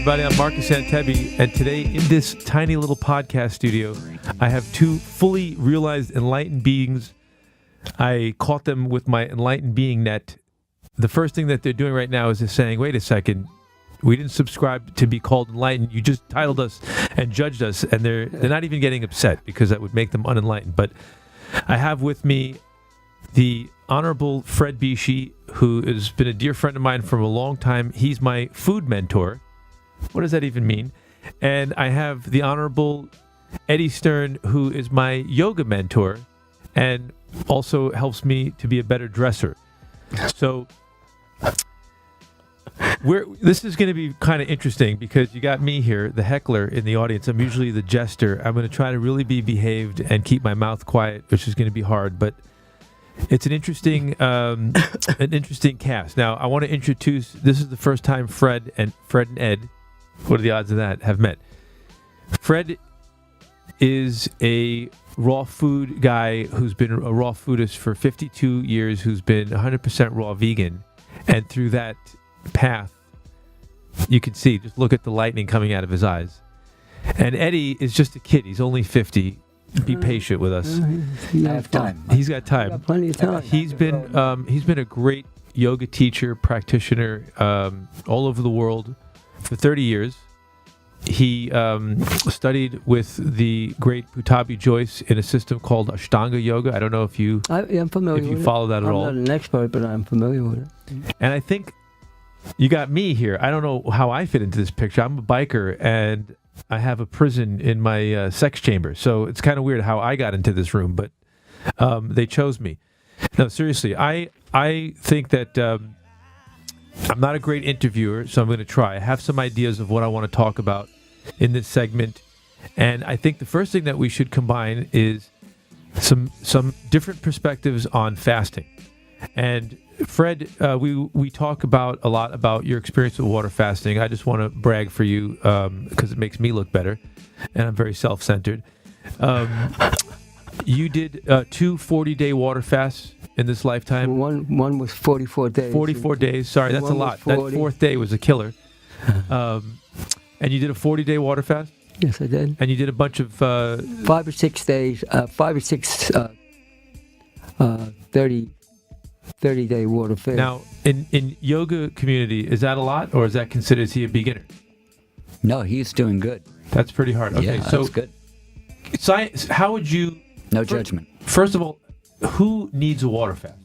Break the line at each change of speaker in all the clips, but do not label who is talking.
everybody. I'm Marcus Antebi, and today in this tiny little podcast studio, I have two fully realized enlightened beings. I caught them with my enlightened being net. The first thing that they're doing right now is just saying, wait a second, we didn't subscribe to be called enlightened. You just titled us and judged us, and they're not even getting upset because that would make them unenlightened. But I have with me the Honorable Fred Bisci, who has been a dear friend of mine for a long time. He's my food mentor. What does that even mean? And I have the Honorable Eddie Stern, who is my yoga mentor and also helps me to be a better dresser. So this is going to be kind of interesting because you got me here, the heckler in the audience. I'm usually the jester. I'm going to try to really be behaved and keep my mouth quiet, which is going to be hard, but it's an interesting cast. Now, I want to introduce, this is the first time Fred and Ed, what are the odds of that, have met. Fred is a raw food guy who's been a raw foodist for 52 years, who's been 100% raw vegan. And through that path, you can see, just look at the lightning coming out of his eyes. And Eddie is just a kid. He's only 50. Be patient with us.
I have time.
He's got time.
Got plenty of time.
He's been a great yoga teacher, practitioner all over the world for 30 years. He studied with the great Butabi Joyce in a system called Ashtanaga Yoga. I don't know if you
I'm familiar
if you
with
follow that at all.
I'm not an expert, but I'm familiar with it.
And I think you got me here. I don't know how I fit into this picture. I'm a biker, and I have a prison in my sex chamber. So it's kind of weird how I got into this room, but they chose me. No, seriously, I think that I'm not a great interviewer, so I'm going to try. I have some ideas of what I want to talk about in this segment. And I think the first thing that we should combine is some different perspectives on fasting. And Fred, we talk a lot about your experience with water fasting. I just want to brag for you because it makes me look better, and I'm very self-centered. You did 2 40-day water fasts in this lifetime.
One was 44 days.
44 days. Sorry, that's a lot. That fourth day was a killer. And you did a 40-day water fast?
Yes, I did.
And you did a bunch of
5 or 6 days, 5 or 6 30-day water fast.
Now, in yoga community, is that a lot, or is that considered, is he a beginner?
No, he's doing good.
That's pretty hard. Okay,
yeah,
so
that's good.
Science, how would you...
No judgment.
First of all, who needs a water fast?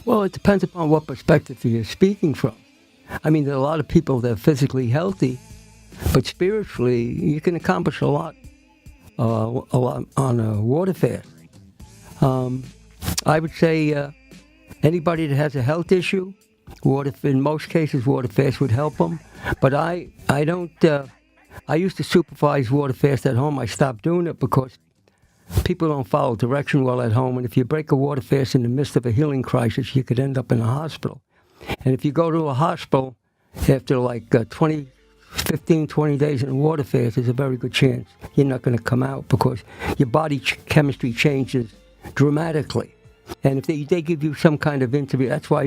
Well, it depends upon what perspective you're speaking from. I mean, there are a lot of people that are physically healthy, but spiritually, you can accomplish a lot on a water fast. I would say anybody that has a health issue, in most cases, water fast would help them. But I don't. I used to supervise water fast at home. I stopped doing it because people don't follow direction well at home. And if you break a water fast in the midst of a healing crisis, you could end up in a hospital. And if you go to a hospital after like 20 days in a water fast, there's a very good chance you're not going to come out because your body chemistry changes dramatically. And if they give you some kind of interview, that's why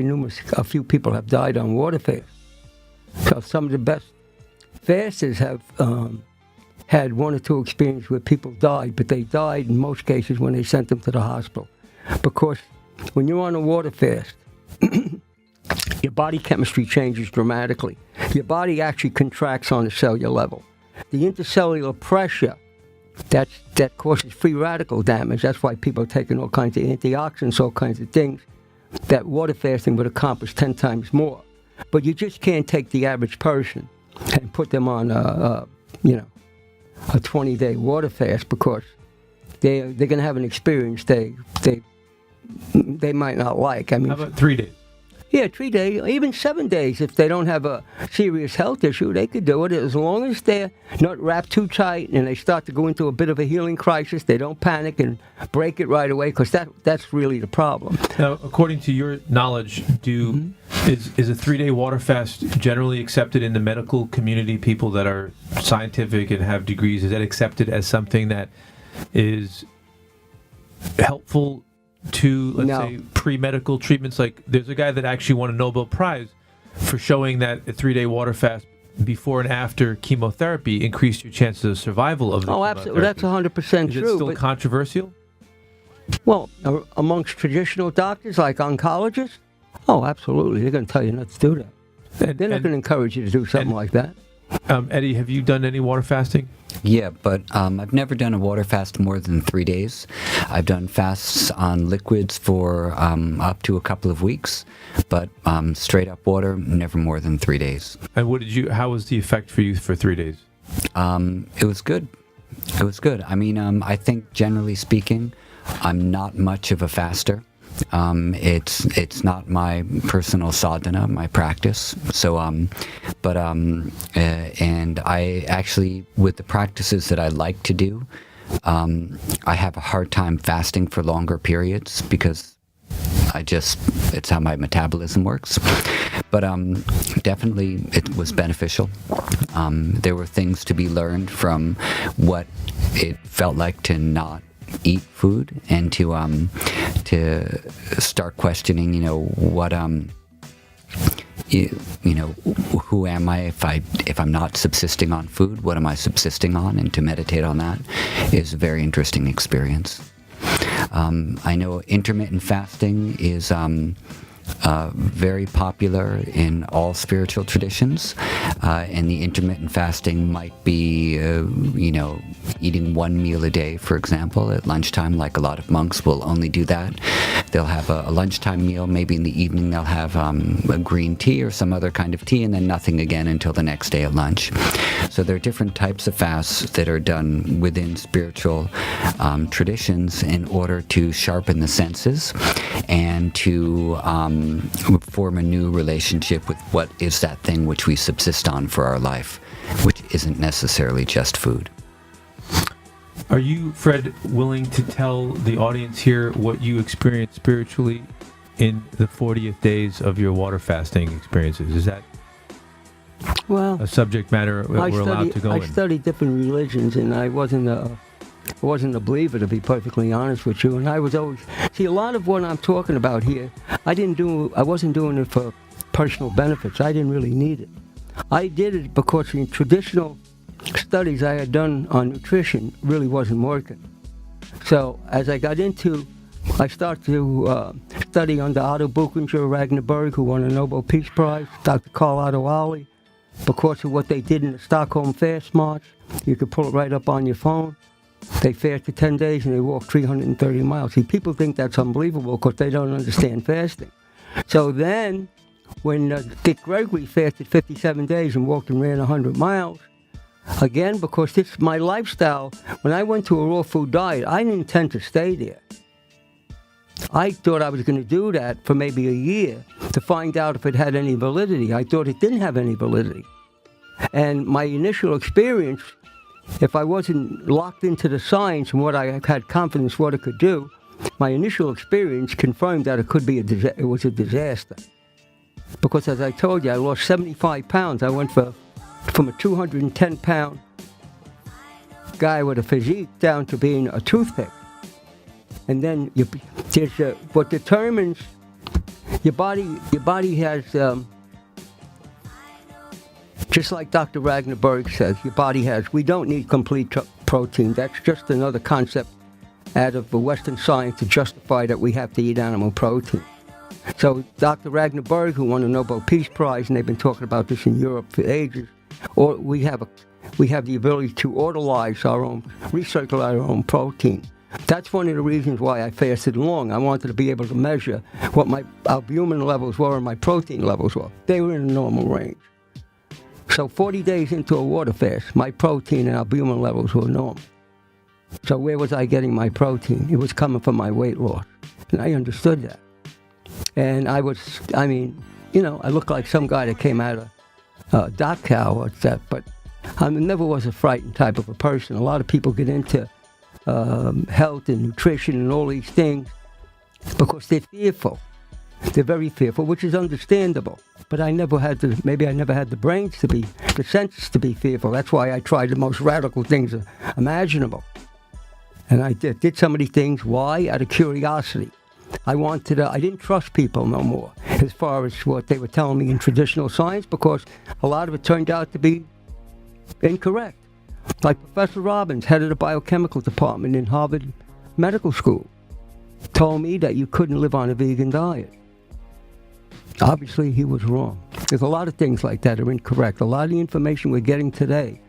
a few people have died on water fast. So some of the best fasters have had 1 or 2 experiences where people died, but they died in most cases when they sent them to the hospital. Because when you're on a water fast, your body chemistry changes dramatically. Your body actually contracts on a cellular level. The intercellular pressure, that causes free radical damage. That's why people are taking all kinds of antioxidants, all kinds of things that water fasting would accomplish 10 times more. But you just can't take the average person and put them on a 20-day water fast because they're going to have an experience they might not like. I mean,
how about 3 days?
Yeah, 3 days, even 7 days. If they don't have a serious health issue, they could do it as long as they're not wrapped too tight and they start to go into a bit of a healing crisis. They don't panic and break it right away because that's really the problem.
Now, according to your knowledge, is a 3-day water fast generally accepted in the medical community? People that are scientific and have degrees, is that accepted as something that is helpful to, let's say, pre-medical treatments? Like, there's a guy that actually won a Nobel Prize for showing that a 3-day water fast before and after chemotherapy increased your chances of survival of the chemotherapy.
Absolutely. That's 100%
Is
true.
it still controversial?
Well, amongst traditional doctors like oncologists, absolutely. They're going to tell you not to do that. They're not going to encourage you to do something like that.
Eddie, have you done any water fasting?
Yeah, but I've never done a water fast more than 3 days. I've done fasts on liquids for up to a couple of weeks, but straight up water, never more than 3 days.
And how was the effect for you for 3 days?
It was good. It was good. I mean, I think generally speaking, I'm not much of a faster. It's not my personal sadhana, my practice. So, and I actually, with the practices that I like to do, I have a hard time fasting for longer periods because it's how my metabolism works. But definitely it was beneficial. There were things to be learned from what it felt like to not eat food and to start questioning, what who am I if I'm not subsisting on food? What am I subsisting on? And to meditate on that is a very interesting experience. I know intermittent fasting is very popular in all spiritual traditions, and the intermittent fasting might be, eating one meal a day, for example, at lunchtime, like a lot of monks will only do that. They'll have a lunchtime meal, maybe in the evening they'll have a green tea or some other kind of tea, and then nothing again until the next day at lunch. So there are different types of fasts that are done within spiritual traditions in order to sharpen the senses and to form a new relationship with what is that thing which we subsist on for our life, which isn't necessarily just food.
Are you, Fred, willing to tell the audience here what you experienced spiritually in the 40th days of your water fasting experiences? Is that a subject matter we're allowed to go in?
I studied different religions, and I wasn't a believer, to be perfectly honest with you. And I was always a lot of what I'm talking about here. I wasn't doing it for personal benefits. I didn't really need it. I did it because in traditional studies I had done on nutrition really wasn't working. So as I started to study under Otto Buchinger, Ragnar who won a Nobel Peace Prize, Dr. Carl Otto Ali, because of what they did in the Stockholm Fast March. You could pull it right up on your phone. They fasted 10 days and they walked 330 miles. See, people think that's unbelievable because they don't understand fasting. So then, when Dick Gregory fasted 57 days and walked and ran 100 miles, again, because this is my lifestyle, when I went to a raw food diet, I didn't intend to stay there. I thought I was going to do that for maybe a year to find out if it had any validity. I thought it didn't have any validity. And my initial experience, if I wasn't locked into the science and what I had confidence what it could do, my initial experience confirmed that it was a disaster. Because as I told you, I lost 75 pounds. I went from a 210-pound guy with a physique down to being a toothpick. And then what determines your body has, just like Dr. Ragnar says, your body has, we don't need complete protein. That's just another concept out of the Western science to justify that we have to eat animal protein. So Dr. Ragnar who won a Nobel Peace Prize, and they've been talking about this in Europe for ages, or we have the ability to recircle our own protein. That's one of the reasons why I fasted long. I wanted to be able to measure what my albumin levels were and my protein levels were. They were in a normal range. So 40 days into a water fast, my protein and albumin levels were normal. So where was I getting my protein? It was coming from my weight loss. And I understood that. And I looked like some guy that came out of Dachau or that, but I never was a frightened type of a person. A lot of people get into health and nutrition and all these things because they're fearful. They're very fearful, which is understandable. But I never had the senses to be fearful. That's why I tried the most radical things imaginable. And I did some of these things. Why? Out of curiosity. I didn't trust people no more. as far as what they were telling me in traditional science, because a lot of it turned out to be incorrect. Like Professor Robbins, head of the biochemical department in Harvard Medical School, told me that you couldn't live on a vegan diet. Obviously, he was wrong. There's a lot of things like that are incorrect. A lot of the information we're getting today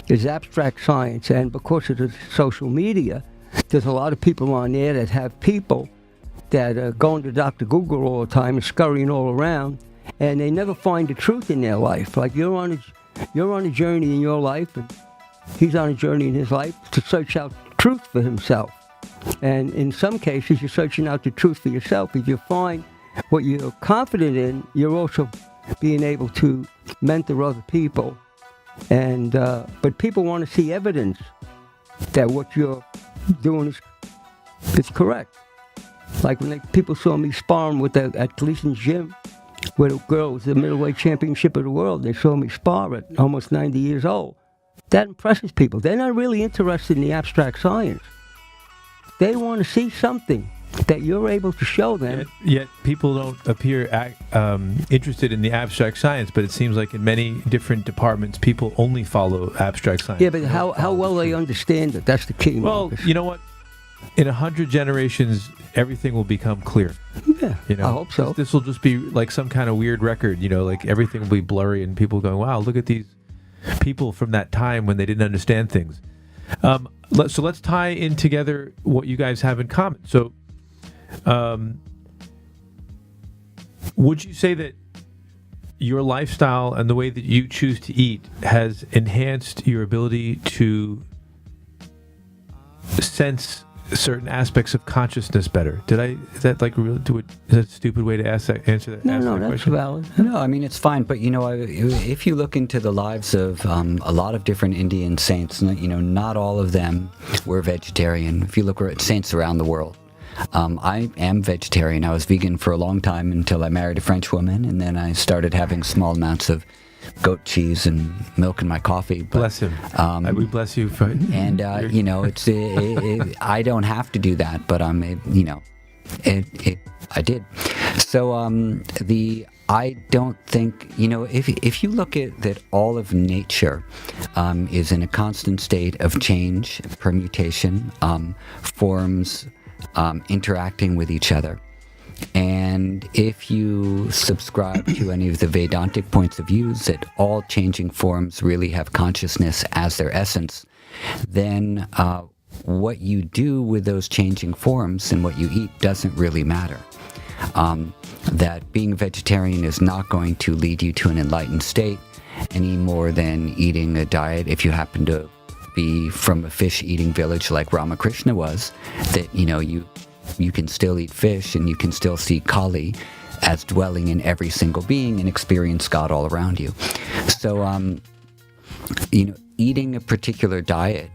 is abstract science, and because of the social media, there's a lot of people on there that have people that are going to Dr. Google all the time and scurrying all around, and they never find the truth in their life. Like you're on a journey in your life, and he's on a journey in his life to search out truth for himself. And in some cases, you're searching out the truth for yourself. If you find what you're confident in, you're also being able to mentor other people. And but people want to see evidence that what you're doing is correct. Like when people saw me sparring at Gleason's gym, where the girl was the middleweight championship of the world, they saw me spar at almost 90 years old. That impresses people. They're not really interested in the abstract science. They want to see something that you're able to show them.
Yet people don't appear interested in the abstract science, but it seems like in many different departments, people only follow abstract science.
Yeah, but how well they understand it, that's the key.
Well,
Marcus.
you know what? In 100 generations, everything will become clear.
Yeah,
you know,
I hope so.
This will just be like some kind of weird record, you know, like everything will be blurry and people going, wow, look at these people from that time when they didn't understand things. So let's tie in together what you guys have in common. So would you say that your lifestyle and the way that you choose to eat has enhanced your ability to sense certain aspects of consciousness better? Is that like really, is that a stupid way to answer that?
No, that's
question?
valid.
No, I mean, it's fine. But, you know, if you look into the lives of a lot of different Indian saints, you know, not all of them were vegetarian. If you look at saints around the world, I am vegetarian. I was vegan for a long time until I married a French woman, and then I started having small amounts of goat cheese and milk in my coffee. But,
bless him. We bless you for.
And you know, I don't have to do that, but you know, I did. So I don't think, you know, if you look at that, all of nature is in a constant state of change, permutation, forms interacting with each other. And if you subscribe to any of the Vedantic points of views that all changing forms really have consciousness as their essence, then what you do with those changing forms and what you eat doesn't really matter. That being a vegetarian is not going to lead you to an enlightened state any more than eating a diet, if you happen to be from a fish-eating village like Ramakrishna was, that, you know, you can still eat fish and you can still see Kali as dwelling in every single being and experience God all around you. So, you know, eating a particular diet,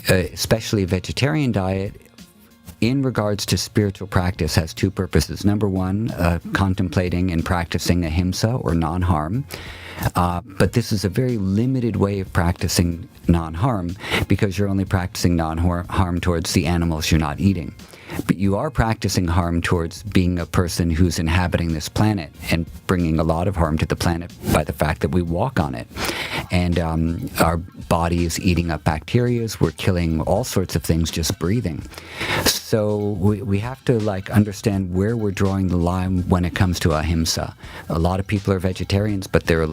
especially a vegetarian diet, in regards to spiritual practice, has two purposes. Number one, contemplating and practicing ahimsa, or non-harm. But this is a very limited way of practicing non-harm, because you're only practicing non-harm towards the animals you're not eating. But you are practicing harm towards being a person who's inhabiting this planet and bringing a lot of harm to the planet by the fact that we walk on it. And our body is eating up bacteria. We're killing all sorts of things just breathing. So we have to understand where we're drawing the line when it comes to ahimsa. A lot of people are vegetarians, but they're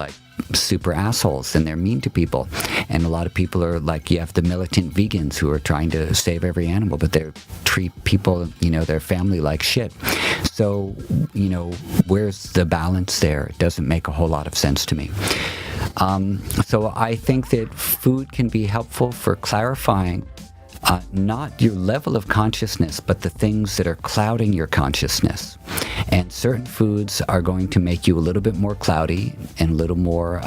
super assholes and they're mean to people. And a lot of people are you have the militant vegans who are trying to save every animal, but they treat people, their family like shit. So, where's the balance there? It doesn't make a whole lot of sense to me. So I think that food can be helpful for clarifying not your level of consciousness, but the things that are clouding your consciousness. And certain foods are going to make you a little bit more cloudy and a little more,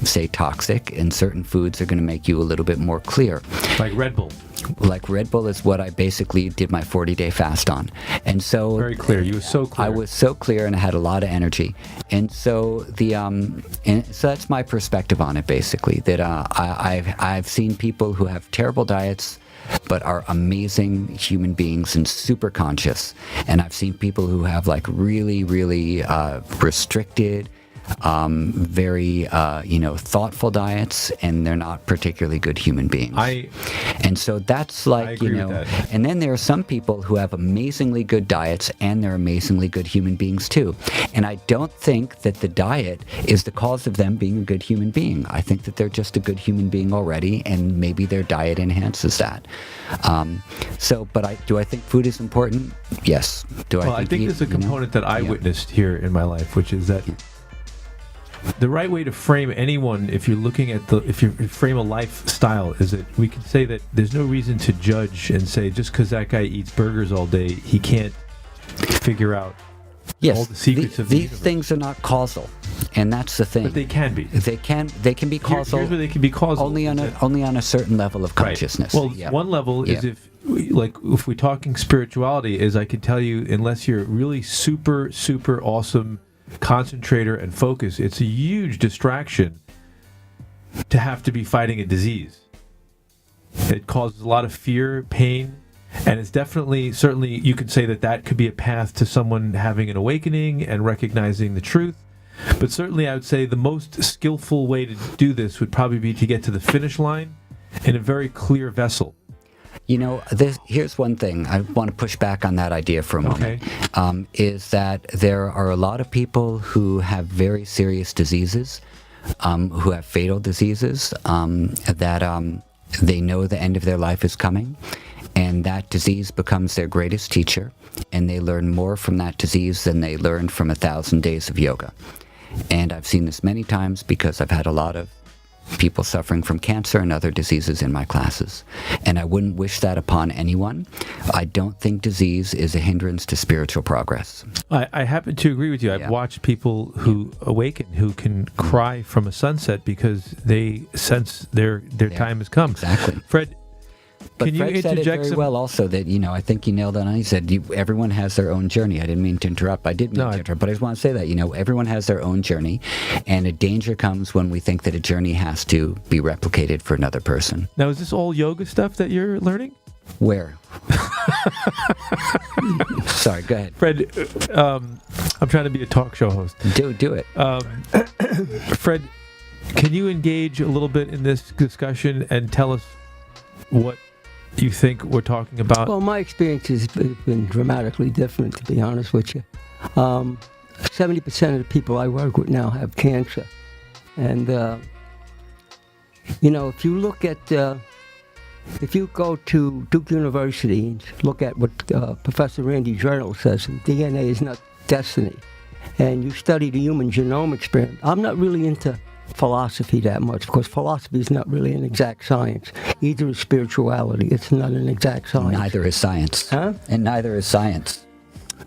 say, toxic, and certain foods are going to make you a little bit more clear.
Like Red Bull.
Like Red Bull is what I basically did my 40-day fast on. And so... Very
clear. You were so clear.
I was so clear and I had a lot of energy. And so so that's my perspective on it, basically, that I've seen people who have terrible diets but are amazing human beings and super conscious. And I've seen people who have like really, really restricted, very thoughtful diets, and they're not particularly good human beings. And so that's like,
agree with that.
And then there are some people who have amazingly good diets and they're amazingly good human beings too. And I don't think that the diet is the cause of them being a good human being. I think that they're just a good human being already, and maybe their diet enhances that. Do I think food is important? Yes.
I think there's a component that I witnessed here in my life, which is that the right way to frame anyone, if you're looking at if you frame a lifestyle, is that we can say that there's no reason to judge and say just because that guy eats burgers all day, he can't figure out all the secrets of the
these things are not causal, and that's the thing.
But they can be.
They can be causal.
Here's where they can be causal.
Only on a certain level of consciousness.
Right. Well, one level is if we're talking spirituality, is I can tell you, unless you're really super, super awesome concentrator and focus, it's a huge distraction to have to be fighting a disease. It causes a lot of fear, pain, and it's certainly you could say that could be a path to someone having an awakening and recognizing the truth. But certainly I would say the most skillful way to do this would probably be to get to the finish line in a very clear vessel.
Here's one thing. I want to push back on that idea for a moment. Is that there are a lot of people who have very serious diseases, who have fatal diseases, that they know the end of their life is coming, and that disease becomes their greatest teacher, and they learn more from that disease than they learned from 1,000 days of yoga. And I've seen this many times because I've had a lot of people suffering from cancer and other diseases in my classes. And I wouldn't wish that upon anyone. I don't think disease is a hindrance to spiritual progress.
I happen to agree with you. I've watched people who awaken, who can cry from a sunset because they sense their time has come.
Exactly.
Fred,
but
can
Fred
you
said
interject
it very well also that, I think you nailed it on. He said everyone has their own journey. I didn't mean to interrupt. I did mean to interrupt, but I just want to say that, everyone has their own journey, and a danger comes when we think that a journey has to be replicated for another person.
Now, is this all yoga stuff that you're learning?
Where? Sorry, go ahead.
Fred, I'm trying to be a talk show host.
Do it.
Fred, can you engage a little bit in this discussion and tell us what you think we're talking about?
Well, my experience has been dramatically different, to be honest with you. 70% of the people I work with now have cancer. And, if you look at, if you go to Duke University and look at what Professor Randy Journal says, DNA is not destiny, and you study the human genome experiment, I'm not really into philosophy that much, because philosophy is not really an exact science. Either is spirituality. It's not an exact science.
Neither is science.
Huh?
And neither is science.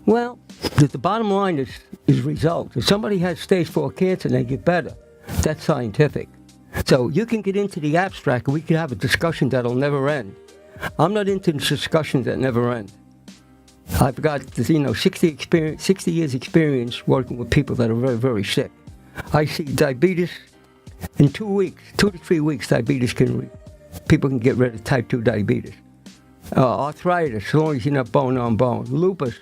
Well, the bottom line is results. If somebody has stage 4 cancer and they get better, that's scientific. So you can get into the abstract and we can have a discussion that'll never end. I'm not into discussions that never end. I've got 60 years experience working with people that are very, very sick. I see diabetes in 2 weeks, 2 to 3 weeks. People can get rid of type 2 diabetes. Arthritis, as long as you're not bone on bone. Lupus,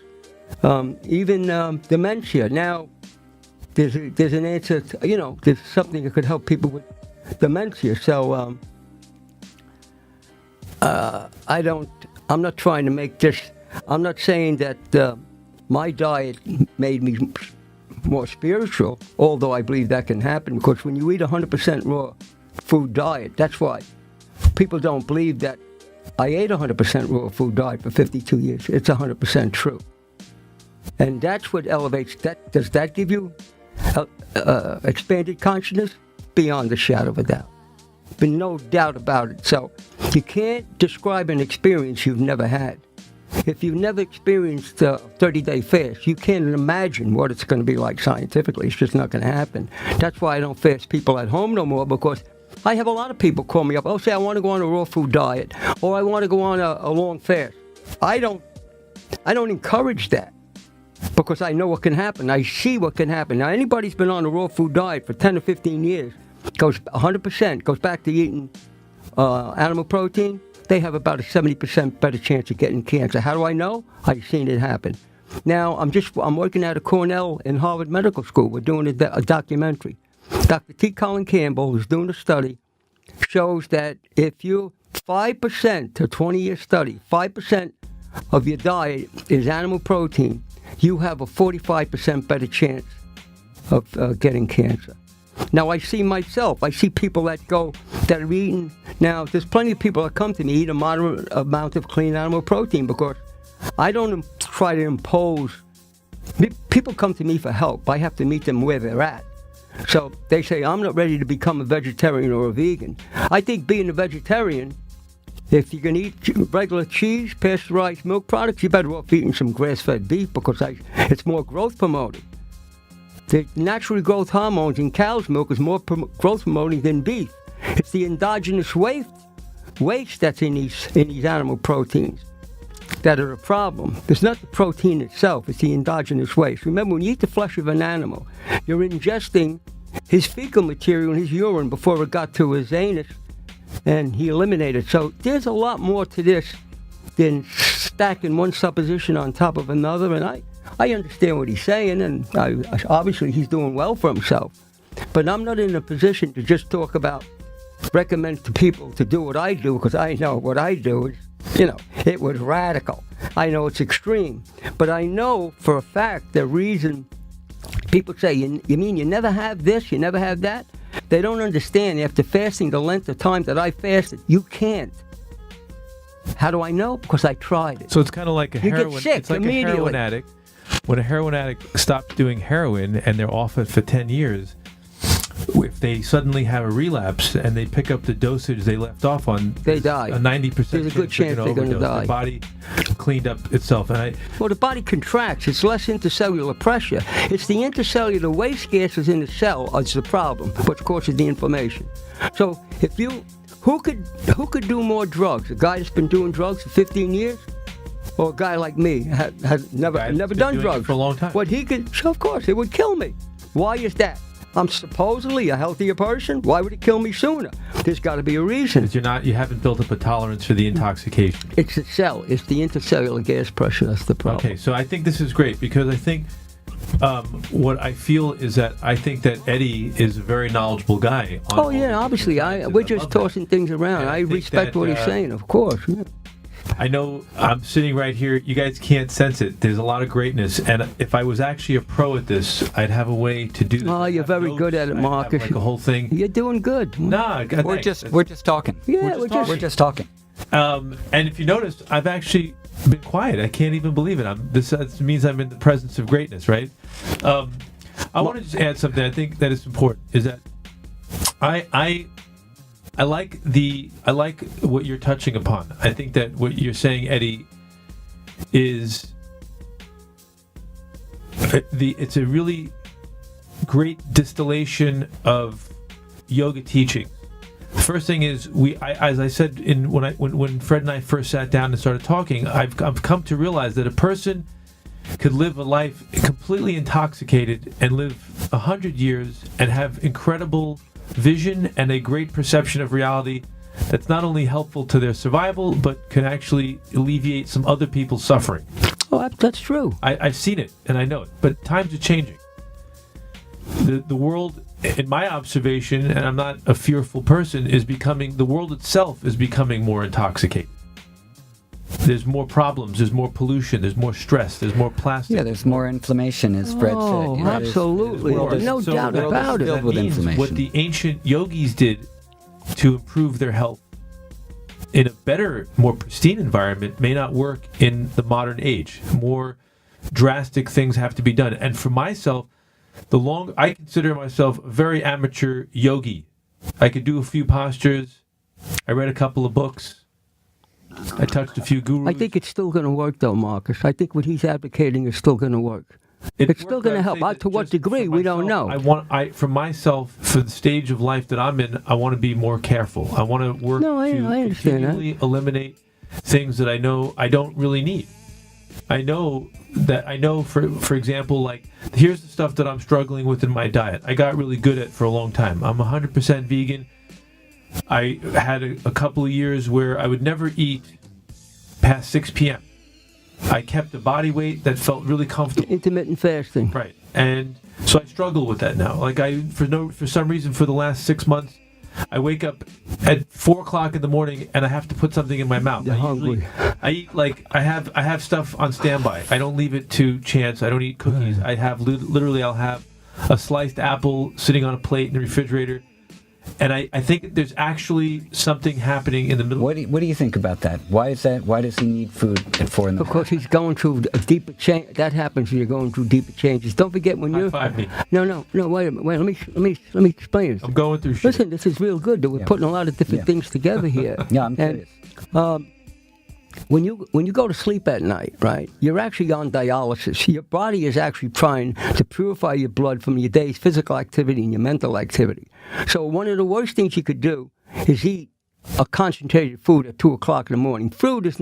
even dementia. Now, there's an answer. There's something that could help people with dementia. So I'm not trying to make this. I'm not saying that my diet made me more spiritual, although I believe that can happen, because when you eat 100% raw food diet, that's why people don't believe that I ate 100% raw food diet for 52 years. It's 100% true. And that's what elevates that. Does that give you expanded consciousness? Beyond a shadow of a doubt. But no doubt about it. So you can't describe an experience you've never had. If you've never experienced a 30-day fast, you can't imagine what it's going to be like scientifically. It's just not going to happen. That's why I don't fast people at home no more, because I have a lot of people call me up. Say, I want to go on a raw food diet, or I want to go on a long fast. I don't encourage that, because I know what can happen. I see what can happen. Now, anybody's been on a raw food diet for 10 or 15 years, goes 100%, goes back to eating animal protein, they have about a 70% better chance of getting cancer. How do I know? I've seen it happen. Now, I'm working at a Cornell and Harvard Medical School. We're doing a documentary. Dr. T. Colin Campbell, who's doing a study, shows that if you 5%, a 20-year study, 5% of your diet is animal protein, you have a 45% better chance of getting cancer. Now, I see people that are eating. Now, there's plenty of people that come to me eat a moderate amount of clean animal protein because I don't try to impose. People come to me for help. I have to meet them where they're at. So they say, I'm not ready to become a vegetarian or a vegan. I think being a vegetarian, if you can eat regular cheese, pasteurized milk products, you're better off eating some grass-fed beef because it's more growth promoting. The natural growth hormones in cow's milk is more growth promoting than beef. It's the endogenous waste that's in these animal proteins that are a problem. It's not the protein itself, it's the endogenous waste. Remember, when you eat the flesh of an animal, you're ingesting his fecal material in his urine before it got to his anus, and he eliminated. So there's a lot more to this than stacking one supposition on top of another, and I understand what he's saying, and obviously he's doing well for himself. But I'm not in a position to just talk about, recommend to people to do what I do, because I know what I do is, it was radical. I know it's extreme. But I know for a fact the reason people say, you mean you never have this, you never have that? They don't understand. After fasting the length of time that I fasted, you can't. How do I know? Because I tried it.
So it's kind of like a heroin.
Get sick
it's like
immediately.
A heroin addict. When a heroin addict stops doing heroin and they're off it for 10 years, if they suddenly have a relapse and they pick up the dosage they left off on,
they die.
A 90%
There's a good chance they're going to die.
The body cleaned up itself.
Well, the body contracts. It's less intercellular pressure. It's the intercellular waste gases in the cell that's the problem, which causes the inflammation. So who could do more drugs? A guy that's been doing drugs for 15 years? Or a guy like me has never done drugs
for a long time.
What he could, of course, it would kill me. Why is that? I'm supposedly a healthier person. Why would it kill me sooner? There's got to be a reason.
Because you haven't built up a tolerance for the intoxication.
It's the cell. It's the intercellular gas pressure. That's the problem.
Okay, so I think this is great because I think what I feel is that I think that Eddie is a very knowledgeable guy.
Obviously. We're just tossing things around. I respect what he's saying, of course. Yeah.
I know I'm sitting right here. You guys can't sense it. There's a lot of greatness. And if I was actually a pro at this, I'd have a way to do this.
Oh, you're very good at it, Marcus.
Like a whole thing.
You're doing good.
Nah,
we're just talking.
Yeah,
we're just talking.
And if you notice, I've actually been quiet. I can't even believe it. This means I'm in the presence of greatness, right? I want to just add something I think that is important, is that I like what you're touching upon. I think that what you're saying, Eddie, is it's a really great distillation of yoga teaching. First thing is as I said when Fred and I first sat down and started talking, I've come to realize that a person could live a life completely intoxicated and live 100 years and have incredible vision and a great perception of reality that's not only helpful to their survival but can actually alleviate some other people's suffering.
Oh, that's true.
I've seen it and I know it, but times are changing. The world, in my observation, and I'm not a fearful person, the world itself is becoming more intoxicated. There's more problems, there's more pollution, there's more stress, there's more plastic.
Yeah, there's more inflammation, as Fred said.
Oh, absolutely. No doubt about it.
That means what the ancient yogis did to improve their health in a better, more pristine environment may not work in the modern age. More drastic things have to be done. And for myself, I consider myself a very amateur yogi. I could do a few postures. I read a couple of books. I touched a few gurus.
I think it's still going to work, though, Marcus. I think what he's advocating is still going to work. It's still going to help. To what degree, we don't know.
For myself, for the stage of life that I'm in, I want to be more careful. I want to work to continually eliminate things that I know I don't really need. I know, for example, like, here's the stuff that I'm struggling with in my diet. I got really good at for a long time. I'm 100% vegan. I had a couple of years where I would never eat past 6 p.m. I kept a body weight that felt really comfortable.
Intermittent fasting.
Right. And so I struggle with that now. Like for some reason for the last 6 months, I wake up at 4 o'clock in the morning and I have to put something in my mouth.
You're hungry.
I eat like I have stuff on standby. I don't leave it to chance. I don't eat cookies. I have literally I'll have a sliced apple sitting on a plate in the refrigerator. And I think there's actually something happening in the middle.
What do you think about that? Why is that? Why does he need food at 4 in the morning?
Because he's going through a deeper change. That happens when you're going through deeper changes. Don't forget when you're...
High five me.
No, wait a minute. Wait, let me explain this.
I'm going through shit.
Listen, this is real good. We're putting a lot of different things together here.
Yeah, I'm curious.
When you go to sleep at night, right, you're actually on dialysis. Your body is actually trying to purify your blood from your day's physical activity and your mental activity. So one of the worst things you could do is eat a concentrated food at 2 o'clock in the morning. Fruit is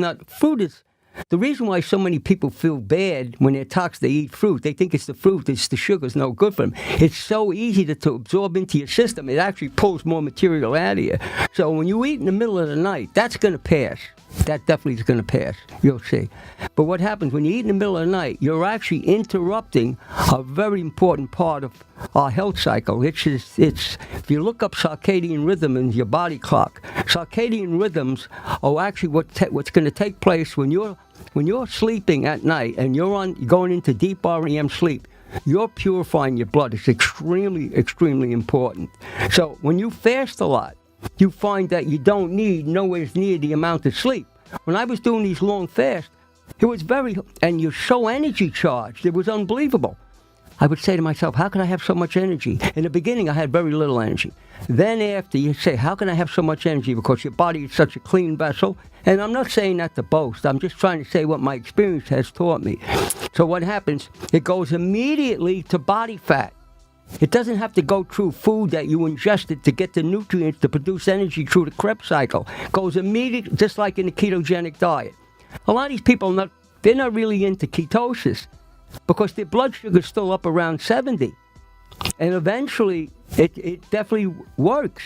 the reason why so many people feel bad when they're toxic, they eat fruit. They think it's the fruit, it's the sugar's no good for them. It's so easy to absorb into your system. It actually pulls more material out of you. So when you eat in the middle of the night, that's going to pass. That definitely is going to pass. You'll see. But what happens when you eat in the middle of the night, you're actually interrupting a very important part of our health cycle. It's if you look up circadian rhythm in your body clock, circadian rhythms are actually what's going to take place when you're sleeping at night and you're going into deep REM sleep. You're purifying your blood. It's extremely, extremely important. So when you fast a lot, you find that you don't need nowhere near the amount of sleep. When I was doing these long fasts, it was and you're so energy charged, it was unbelievable. I would say to myself, how can I have so much energy? In the beginning, I had very little energy. Then after, you say, how can I have so much energy? Because your body is such a clean vessel. And I'm not saying that to boast. I'm just trying to say what my experience has taught me. So what happens, it goes immediately to body fat. It doesn't have to go through food that you ingested to get the nutrients to produce energy through the Krebs cycle. It goes immediately, just like in the ketogenic diet. A lot of these people, they're not really into ketosis because their blood sugar is still up around 70. And eventually, it definitely works.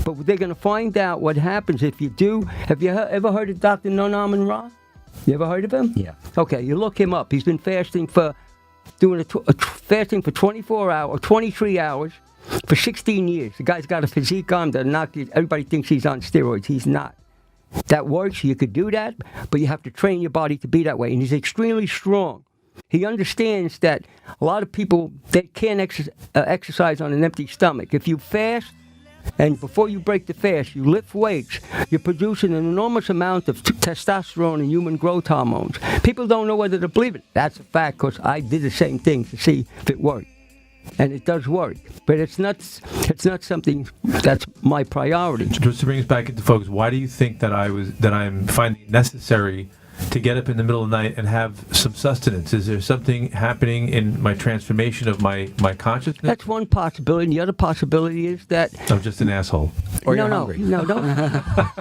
But they're going to find out what happens if you do. Have you ever heard of Dr. Nonaman Ra? You ever heard of him?
Yeah.
Okay, you look him up. He's been fasting doing fasting for 24 hours, 23 hours for 16 years. The guy's got a physique on that everybody thinks he's on steroids. He's not. That works. You could do that, but you have to train your body to be that way. And he's extremely strong. He understands that a lot of people, they can't exercise on an empty stomach. If you fast, and before you break the fast, you lift weights, you're producing an enormous amount of testosterone and human growth hormones. People don't know whether to believe it. That's a fact, because I did the same thing to see if it worked. And it does work. But it's not something that's my priority.
Just to bring us back into focus, why do you think that I'm finding it necessary to get up in the middle of the night and have some sustenance? Is there something happening in my transformation of my consciousness?
That's one possibility. And the other possibility is that
I'm just an asshole.
Or you're hungry.
No,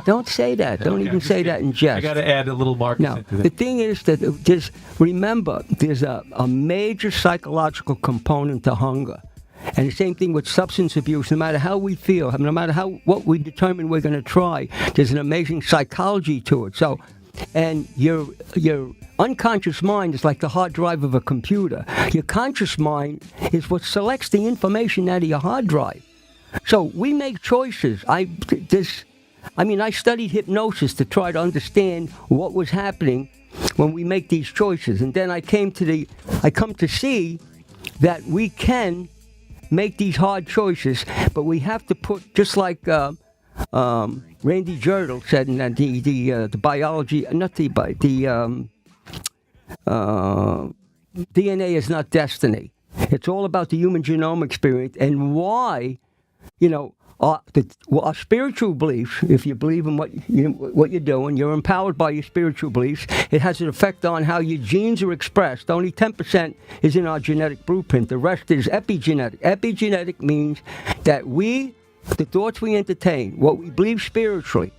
don't say that. Don't even say that in jest.
I got to add a little Marcus into that.
The thing is that just remember, there's a major psychological component to hunger. And the same thing with substance abuse. No matter how we feel, no matter what we determine we're going to try, there's an amazing psychology to it. So, and your unconscious mind is like the hard drive of a computer. Your conscious mind is what selects the information out of your hard drive. So we make choices. I studied hypnosis to try to understand what was happening when we make these choices. And then I come to see that we can make these hard choices, but we have to put, just like Randy Girdle said in that the biology, DNA is not destiny. It's all about the human genome experience and why, our spiritual beliefs. If you believe in what you're doing, you're empowered by your spiritual beliefs. It has an effect on how your genes are expressed. Only 10% is in our genetic blueprint. The rest is epigenetic. Epigenetic means that the thoughts we entertain, what we believe spiritually,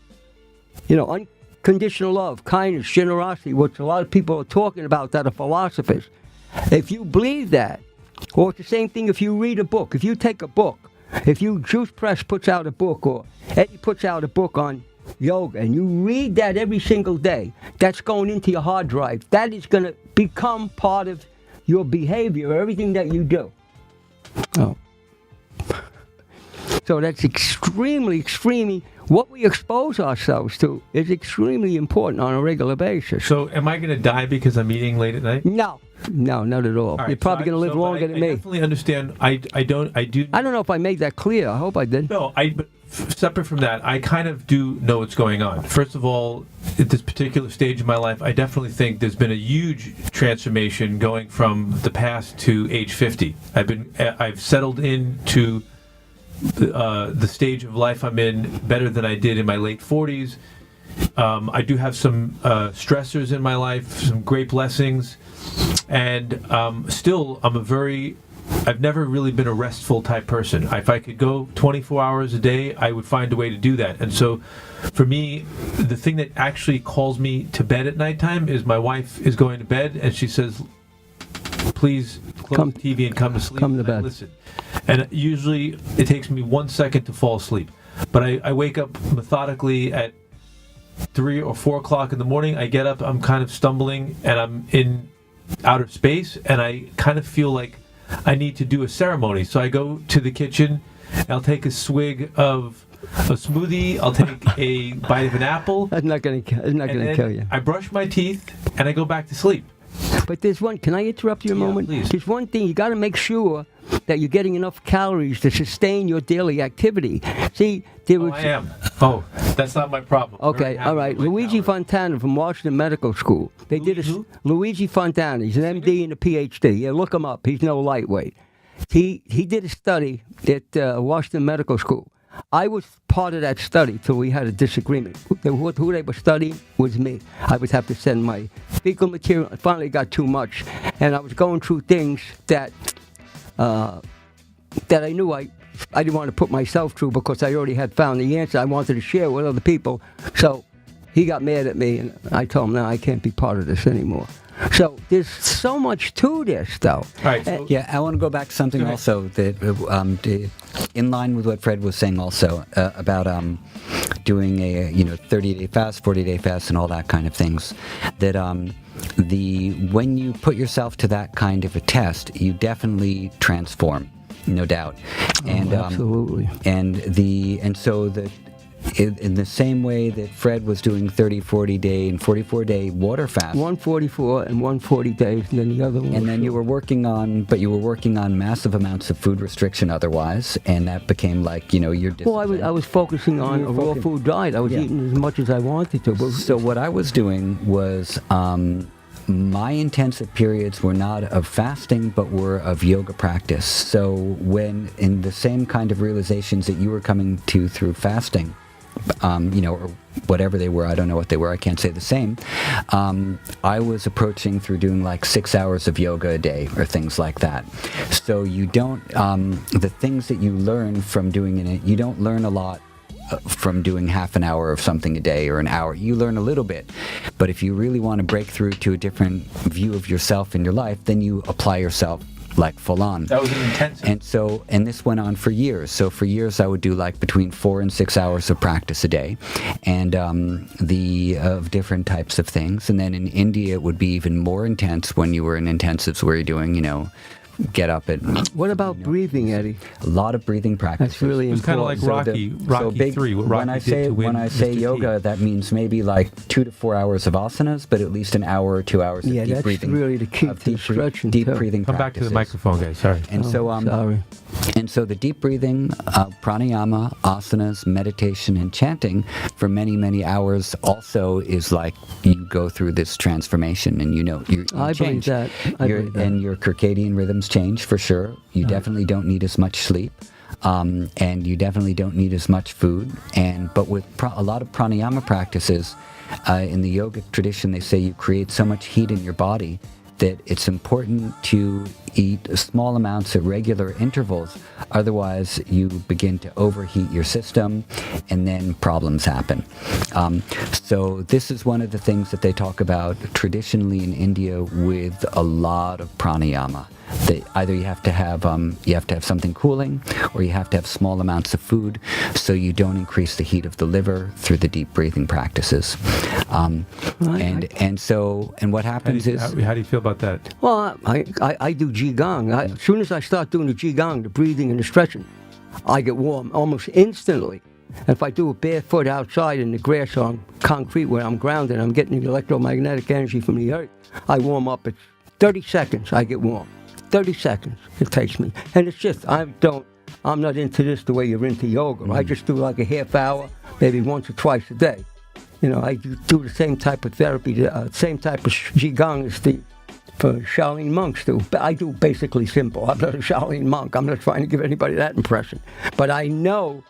unconditional love, kindness, generosity, which a lot of people are talking about that are philosophers. If you believe that, or it's the same thing if you read a book. If you take a book, If Juice Press puts out a book, or Eddie puts out a book on yoga, and you read that every single day, that's going into your hard drive. That is going to become part of your behavior, everything that you do. Oh. So that's extremely, what we expose ourselves to is extremely important on a regular basis.
So am I going to die because I'm eating late at night?
No, not at all.
Right,
You're probably going to live longer than me.
I definitely understand. I don't
know if I made that clear. I hope I did.
No, but separate from that, I kind of do know what's going on. First of all, at this particular stage of my life, I definitely think there's been a huge transformation going from the past to age 50. I've settled into the stage of life I'm in better than I did in my late 40s. I do have some stressors in my life, some great blessings, and still I've never really been a restful type person. If I could go 24 hours a day, I would find a way to do that. And so for me, the thing that actually calls me to bed at nighttime is my wife is going to bed and she says, please close the TV and come to sleep.
Come to bed.
Listen. And usually it takes me 1 second to fall asleep. But I wake up methodically at 3 or 4 o'clock in the morning. I get up, I'm kind of stumbling, and I'm in outer space, and I kind of feel like I need to do a ceremony. So I go to the kitchen, I'll take a swig of a smoothie, I'll take a bite of an apple.
That's not going to kill you.
I brush my teeth, and I go back to sleep.
But there's one, can I interrupt you a moment?
Please.
There's one thing, you got to make sure that you're getting enough calories to sustain your daily activity. See,
I am. Oh, that's not my problem.
Okay, all right. Luigi Fontana from Washington Medical School. Luigi Fontana. He's an MD and a PhD. Yeah, look him up. He's no lightweight. He did a study at Washington Medical School. I was part of that study till we had a disagreement. Who they were studying was me. I would have to send my fecal material. I finally got too much, and I was going through things that I knew I didn't want to put myself through because I already had found the answer. I wanted to share with other people. So he got mad at me, and I told him, no, I can't be part of this anymore. So there's so much to this, though.
All right. So
I want to go back to something also that, in line with what Fred was saying also about doing a 30-day fast, 40-day fast, and all that kind of things. That when you put yourself to that kind of a test, you definitely transform, no doubt. And
absolutely.
And so that. In the same way that Fred was doing 30, 40-day, and 44-day water fast.
144 and 140 days, and then the other one.
And then you were working on massive amounts of food restriction otherwise, and that became like, your discipline.
Well, I was focusing on a raw food diet. I was eating as much as I wanted to. But
so what I was doing was my intensive periods were not of fasting, but were of yoga practice. So when in the same kind of realizations that you were coming to through fasting, or whatever they were, I don't know what they were, I can't say the same, I was approaching through doing like 6 hours of yoga a day or things like that. So you don't, the things that you learn from doing it, you don't learn a lot from doing half an hour of something a day or an hour. You learn a little bit, but if you really want to break through to a different view of yourself in your life, then you apply yourself like full on.
That was an intensive.
And this went on for years. So for years I would do like between 4 and 6 hours of practice a day, and of different types of things. And then in India it would be even more intense when you were in intensives where you're doing, get up at...
What about breathing, Eddie?
A lot of breathing practice.
That's really important.
It's kind of like Rocky 3.
When I say yoga, that means maybe like 2 to 4 hours of asanas, but at least an hour or 2 hours of deep breathing.
Yeah, that's really the key to stretching.
Deep breathing
Come
practices.
back to the microphone, guys. Sorry.
And
sorry.
And so the deep breathing, pranayama, asanas, meditation, and chanting for many, many hours also is like you go through this transformation, and you
I believe that.
And your circadian rhythms change for sure. You definitely don't need as much sleep, and you definitely don't need as much food. But with a lot of pranayama practices, in the yogic tradition, they say you create so much heat in your body that it's important to eat small amounts at regular intervals. Otherwise, you begin to overheat your system, and then problems happen. So this is one of the things that they talk about traditionally in India with a lot of pranayama. either you have to have something cooling, or you have to have small amounts of food, so you don't increase the heat of the liver through the deep breathing practices. And what happens is,
how do you feel about that?
Well, I do Qigong. As soon as I start doing the Qigong, the breathing and the stretching, I get warm almost instantly. And if I do it barefoot outside in the grass on concrete where I'm grounded, I'm getting the electromagnetic energy from the earth, I warm up. It's 30 seconds, I get warm. 30 seconds it takes me. And it's just, I'm not into this the way you're into yoga. I just do like a half hour, maybe once or twice a day. I do the same type of therapy, same type of Qigong as for Shaolin monks do. But I do basically simple. I'm not a Shaolin monk. I'm not trying to give anybody that impression. But I know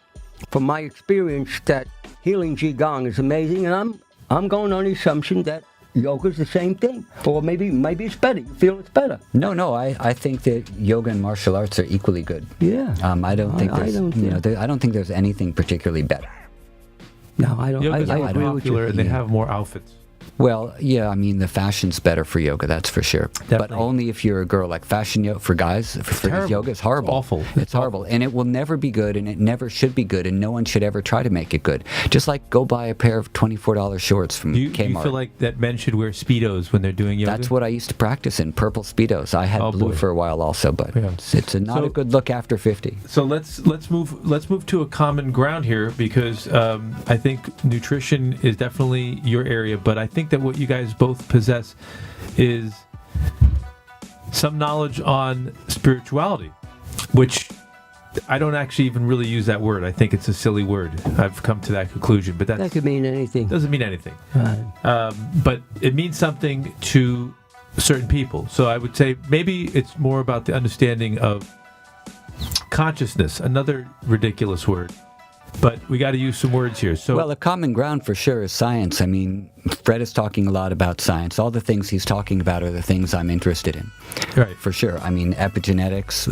from my experience that healing Qigong is amazing, and I'm going on the assumption that yoga is the same thing, or maybe it's better. You feel it's better?
No. I think that yoga and martial arts are equally good.
Yeah.
I don't think there's anything particularly better.
No, I don't.
Yoga's
I
more
agree with
popular,
you.
and they have more outfits.
Well, yeah, I mean, the fashion's better for yoga, that's for sure.
Definitely.
But only if you're a girl. Like fashion yoga for guys, for yoga, it's horrible.
It's awful.
It's horrible. And it will never be good, and it never should be good, and no one should ever try to make it good. Just like go buy a pair of $24 shorts from Kmart.
Do you feel like that men should wear Speedos when they're doing yoga?
That's what I used to practice in, purple Speedos. I had blue for a while also, but it's not a good look after 50.
So let's move to a common ground here, because I think nutrition is definitely your area, but I think that what you guys both possess is some knowledge on spirituality, which I don't actually even really use that word. I think it's a silly word. I've come to that conclusion, but that
could mean anything.
Doesn't mean anything.
Right.
But it means something to certain people. So I would say maybe it's more about the understanding of consciousness, another ridiculous word. But we got to use some words here. So,
well, a common ground for sure is science. I mean, Fred is talking a lot about science. All the things he's talking about are the things I'm interested in.
Right. For
sure. I mean, epigenetics,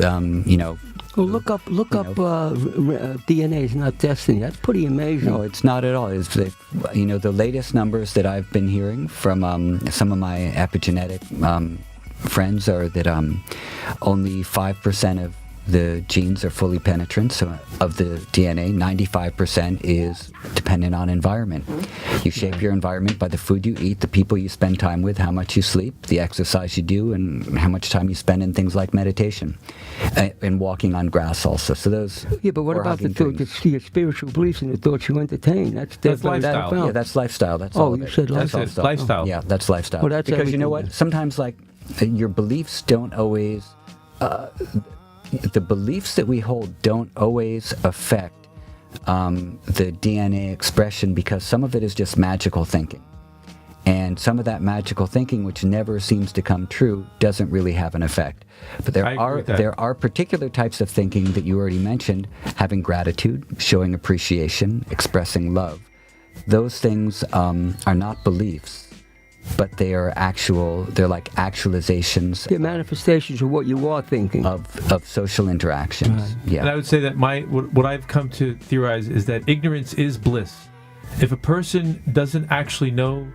Well, look up DNA is not destiny. That's pretty amazing.
No, it's not at all. It's the latest numbers that I've been hearing from some of my epigenetic friends are that only 5% of the genes are fully penetrant, so of the DNA, 95% is dependent on environment. You shape your environment by the food you eat, the people you spend time with, how much you sleep, the exercise you do, and how much time you spend in things like meditation and walking on grass also. So those.
Yeah, but what about your spiritual beliefs and the thoughts you entertain? That's
lifestyle.
Yeah, that's lifestyle. That's all.
You said lifestyle.
That's lifestyle.
Yeah, that's lifestyle.
Well, that's
because you know what? Sometimes your beliefs don't always. The beliefs that we hold don't always affect the DNA expression, because some of it is just magical thinking. And some of that magical thinking, which never seems to come true, doesn't really have an effect. But there are particular types of thinking that you already mentioned, having gratitude, showing appreciation, expressing love. Those things are not beliefs. But they're like actualizations.
They're manifestations of what you are thinking.
Of social interactions. Right. Yeah.
And I would say that what I've come to theorize is that ignorance is bliss. If a person doesn't actually know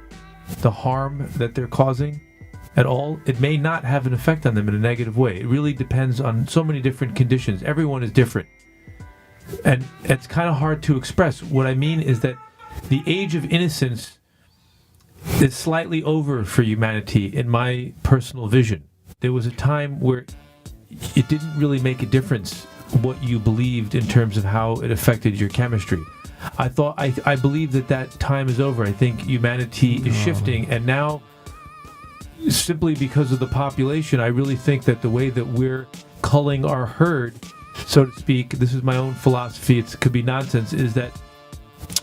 the harm that they're causing at all, it may not have an effect on them in a negative way. It really depends on so many different conditions. Everyone is different. And it's kind of hard to express. What I mean is that the age of innocence is slightly over for humanity in my personal vision. There was a time where it didn't really make a difference what you believed in terms of how it affected your chemistry. I believe that time is over. I think humanity is shifting, and now, simply because of the population, I really think that the way that we're culling our herd, so to speak, this is my own philosophy, it could be nonsense, is that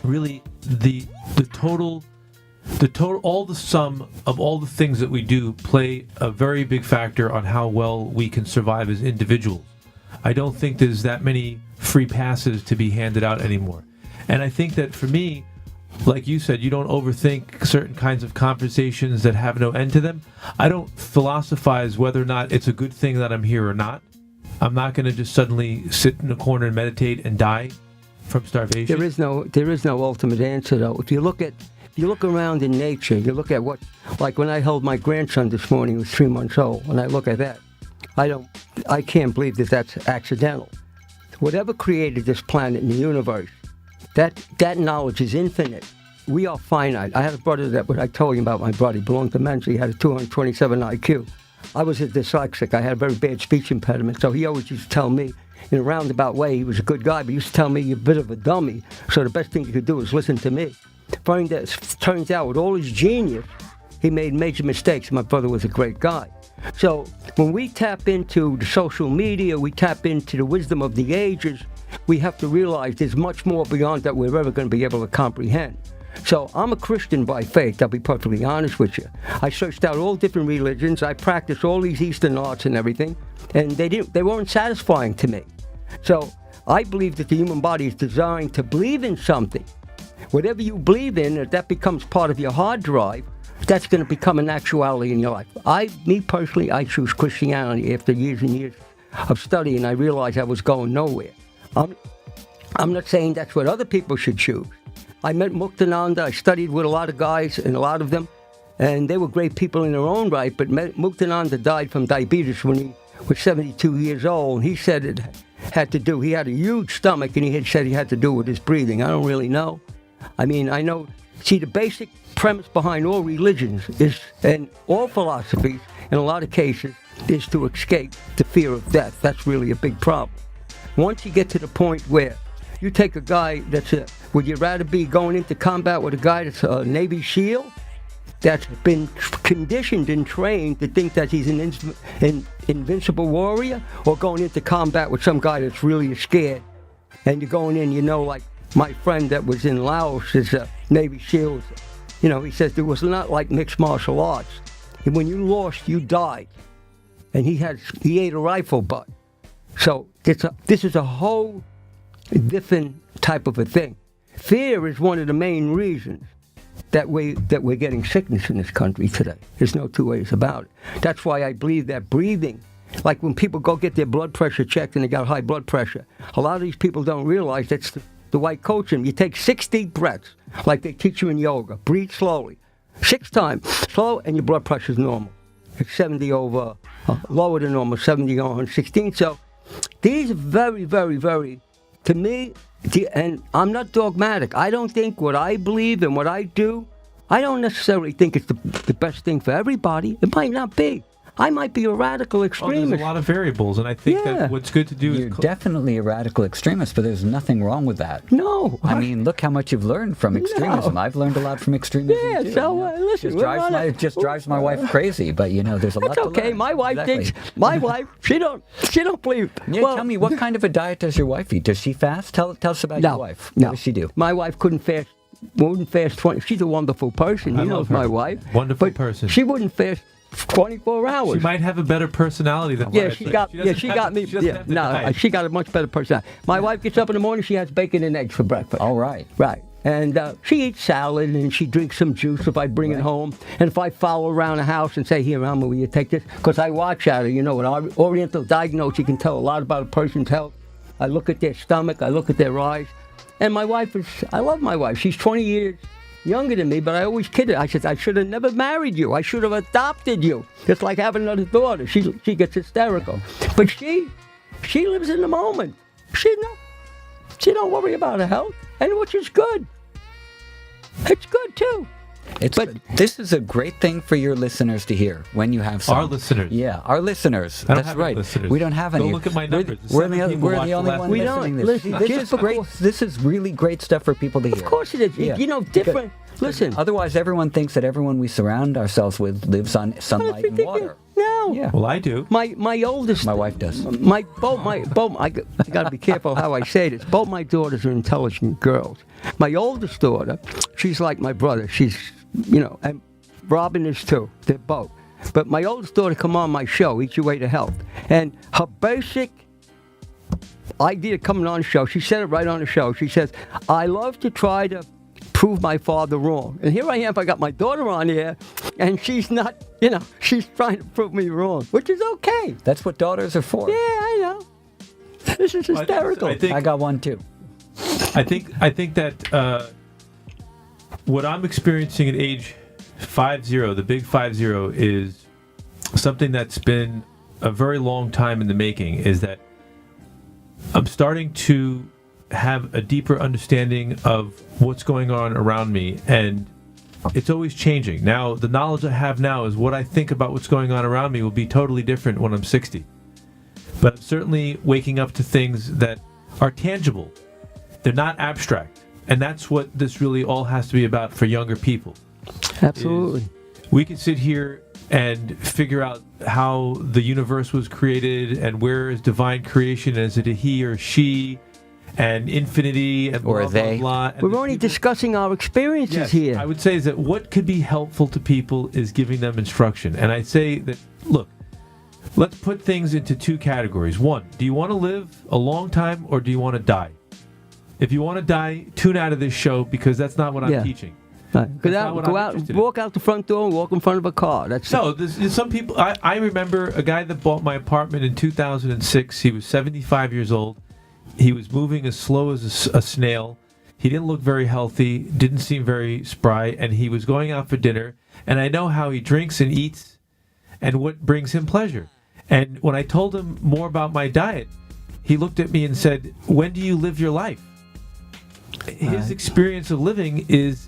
really the sum of all the things that we do play a very big factor on how well we can survive as individuals. I don't think there's that many free passes to be handed out anymore. And I think that for me, like you said, you don't overthink certain kinds of conversations that have no end to them. I don't philosophize whether or not it's a good thing that I'm here or not. I'm not going to just suddenly sit in a corner and meditate and die from starvation.
There is no ultimate answer, though. If you look around in nature, you look at like when I held my grandson this morning, he was 3 months old, and I look at that. I can't believe that that's accidental. Whatever created this planet and the universe, that knowledge is infinite. We are finite. I had a brother what I told you about my brother, he belonged to Mensa. He had a 227 IQ. I was a dyslexic. I had a very bad speech impediment, so he always used to tell me, in a roundabout way, he was a good guy, but he used to tell me, you're a bit of a dummy, so the best thing you could do is listen to me. Turns out, with all his genius, he made major mistakes. My brother was a great guy. So when we tap into the social media, we tap into the wisdom of the ages, we have to realize there's much more beyond that we're ever going to be able to comprehend. So I'm a Christian by faith, I'll be perfectly honest with you. I searched out all different religions, I practiced all these Eastern arts and everything, and they weren't satisfying to me. So I believe that the human body is designed to believe in something. Whatever you believe in, if that becomes part of your hard drive, that's going to become an actuality in your life. Me personally, I choose Christianity after years and years of study, and I realized I was going nowhere. I'm not saying that's what other people should choose. I met Muktananda, I studied with a lot of guys, and a lot of them, and they were great people in their own right, but Muktananda died from diabetes when he was 72 years old, and he said it had to do, he had a huge stomach, and he had said he had to do with his breathing. I don't really know. I mean, I know, see, the basic premise behind all religions is, and all philosophies, in a lot of cases, is to escape the fear of death. That's really a big problem. Once you get to the point where you take a guy would you rather be going into combat with a guy that's a Navy SEAL that's been conditioned and trained to think that he's an invincible warrior, or going into combat with some guy that's really scared, and you're going in, like my friend that was in Laos is a Navy SEAL. He says it was not like mixed martial arts. And when you lost, you died. And he ate a rifle butt. So this is a whole different type of a thing. Fear is one of the main reasons that we're getting sickness in this country today. There's no two ways about it. That's why I believe that breathing, like when people go get their blood pressure checked and they got high blood pressure, a lot of these people don't realize that's the way I coach them. You take 6 deep breaths, like they teach you in yoga. Breathe slowly. 6 times. Slow, and your blood pressure is normal. It's 70 over, lower than normal, 70 over 116. So these are very, very, very, to me, and I'm not dogmatic. I don't think what I believe and what I do, I don't necessarily think it's the best thing for everybody. It might not be. I might be a radical extremist.
There's a lot of variables, and I think that what's good to do is...
You're definitely a radical extremist, but there's nothing wrong with that.
No.
I mean, look how much you've learned from extremism. No. I've learned a lot from extremism, too.
So, listen...
It just drives my wife crazy, but, there's a lot to learn.
It's okay. My wife thinks... My wife, she don't believe...
Yeah, tell me, what kind of a diet does your wife eat? Does she fast? Tell us about your wife.
No.
What does she do?
My wife wouldn't fast 20... She's a wonderful person. You know my wife.
Wonderful person.
She wouldn't fast 24 hours.
She might have a better personality than mine.
She got me. She got a much better personality. My wife gets up in the morning, she has bacon and eggs for breakfast.
All right.
Right. And she eats salad, and she drinks some juice if I bring it home. And if I follow around the house and say, here, Alma, will you take this? Because I watch at her. With Oriental diagnosis, you can tell a lot about a person's health. I look at their stomach. I look at their eyes. And my wife I love my wife. She's 20 years younger than me, but I always kid her. I said, I should have never married you. I should have adopted you. It's like having another daughter. She gets hysterical. But she lives in the moment. She don't worry about her health, and which is good. It's good, too.
This is a great thing for your listeners to hear when you have some.
Our listeners.
Yeah, our listeners.
I don't
That's
have
right.
Listeners.
We don't have any.
Don't look at my numbers.
We're the only ones
We
listening
don't.
this.
Listen,
This is great. This is really great stuff for people to hear.
Of course it is.
Yeah.
Different. Listen.
Otherwise, everyone thinks that everyone we surround ourselves with lives on sunlight and water.
No.
Yeah.
Well, I do.
My oldest.
My wife does.
I got to be careful how I say this. Both my daughters are intelligent girls. My oldest daughter, she's like my brother. She's, and Robin is too. They're both. But my oldest daughter come on my show, Eat Your Way to Health. And her basic idea of coming on the show, she said it right on the show. She says, I love to try to prove my father wrong. And here I am, I got my daughter on here, and she's not, she's trying to prove me wrong, which is okay.
That's what daughters are for.
Yeah, I know. This is hysterical.
I got one too.
I think that what I'm experiencing at age 50, the big 50, is something that's been a very long time in the making, is that I'm starting to have a deeper understanding of what's going on around me, and it's always changing. Now, the knowledge I have now is what I think about what's going on around me will be totally different when I'm 60. But I'm certainly waking up to things that are tangible. They're not abstract. And that's what this really all has to be about for younger people.
Absolutely.
We can sit here and figure out how the universe was created and where is divine creation, is it a he or she, and infinity, and
or
blah,
they.
blah, blah. And
We're only discussing our experiences
yes,
here.
I would say is that what could be helpful to people is giving them instruction. And I say that, look, let's put things into two categories. One, do you want to live a long time or do you want to die? If you want to die, tune out of this show because that's not what I'm teaching.
Right. Go out, walk out the front door and walk in front of a car. That's
some people. I remember a guy that bought my apartment in 2006. He was 75 years old. He was moving as slow as a snail. He didn't look very healthy, didn't seem very spry, and he was going out for dinner. And I know how he drinks and eats and what brings him pleasure. And when I told him more about my diet, he looked at me and said, "When do you live your life?" His experience of living is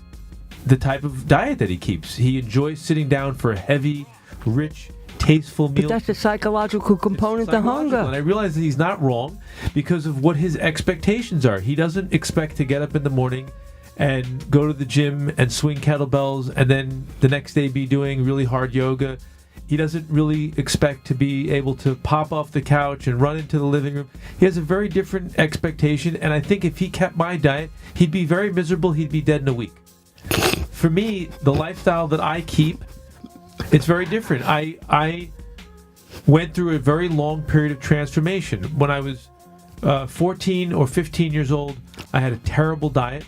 the type of diet that he keeps. He enjoys sitting down for a heavy, rich, tasteful meal.
But that's the psychological component to hunger.
And I realize that he's not wrong because of what his expectations are. He doesn't expect to get up in the morning and go to the gym and swing kettlebells and then the next day be doing really hard yoga. He doesn't really expect to be able to pop off the couch and run into the living room. He has a very different expectation, and I think if he kept my diet, he'd be very miserable. He'd be dead in a week. For me, the lifestyle that I keep, it's very different. I went through a very long period of transformation. When I was 14 or 15 years old, I had a terrible diet,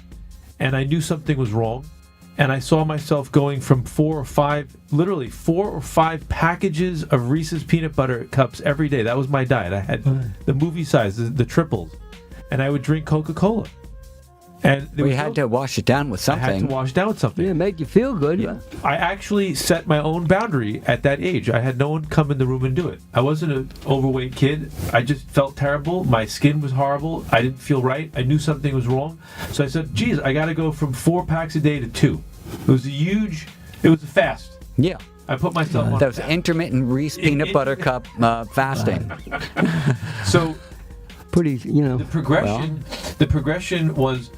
and I knew something was wrong. And I saw myself going from 4 or 5 packages of Reese's peanut butter cups every day. That was my diet. I had the movie size, the triples, and I would drink Coca-Cola. And
we had to wash it down with something.
I had to wash it down with something.
Yeah, make you feel good.
Yeah. I actually set my own boundary at that age. I had no one come in the room and do it. I wasn't an overweight kid. I just felt terrible. My skin was horrible. I didn't feel right. I knew something was wrong. So I said, geez, I got to go from 4 packs a day to 2. It was a fast.
Yeah.
I put myself on
that was intermittent Reese peanut butter cup fasting.
So
pretty,
the progression was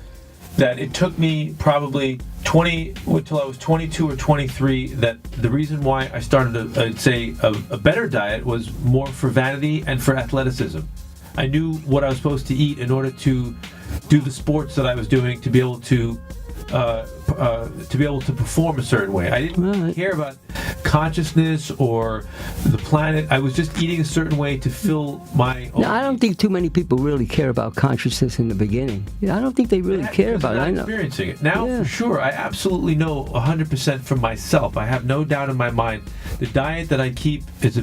that it took me probably 20 until I was 22 or 23. That the reason why I started a better diet was more for vanity and for athleticism. I knew what I was supposed to eat in order to do the sports that I was doing to be able to perform a certain way. I didn't care about consciousness or the planet. I was just eating a certain way to fill my own.
No, I don't think too many people really care about consciousness in the beginning. I don't think they really care about it.
I'm experiencing it now, for sure. I absolutely know 100% from myself. I have no doubt in my mind. The diet that I keep is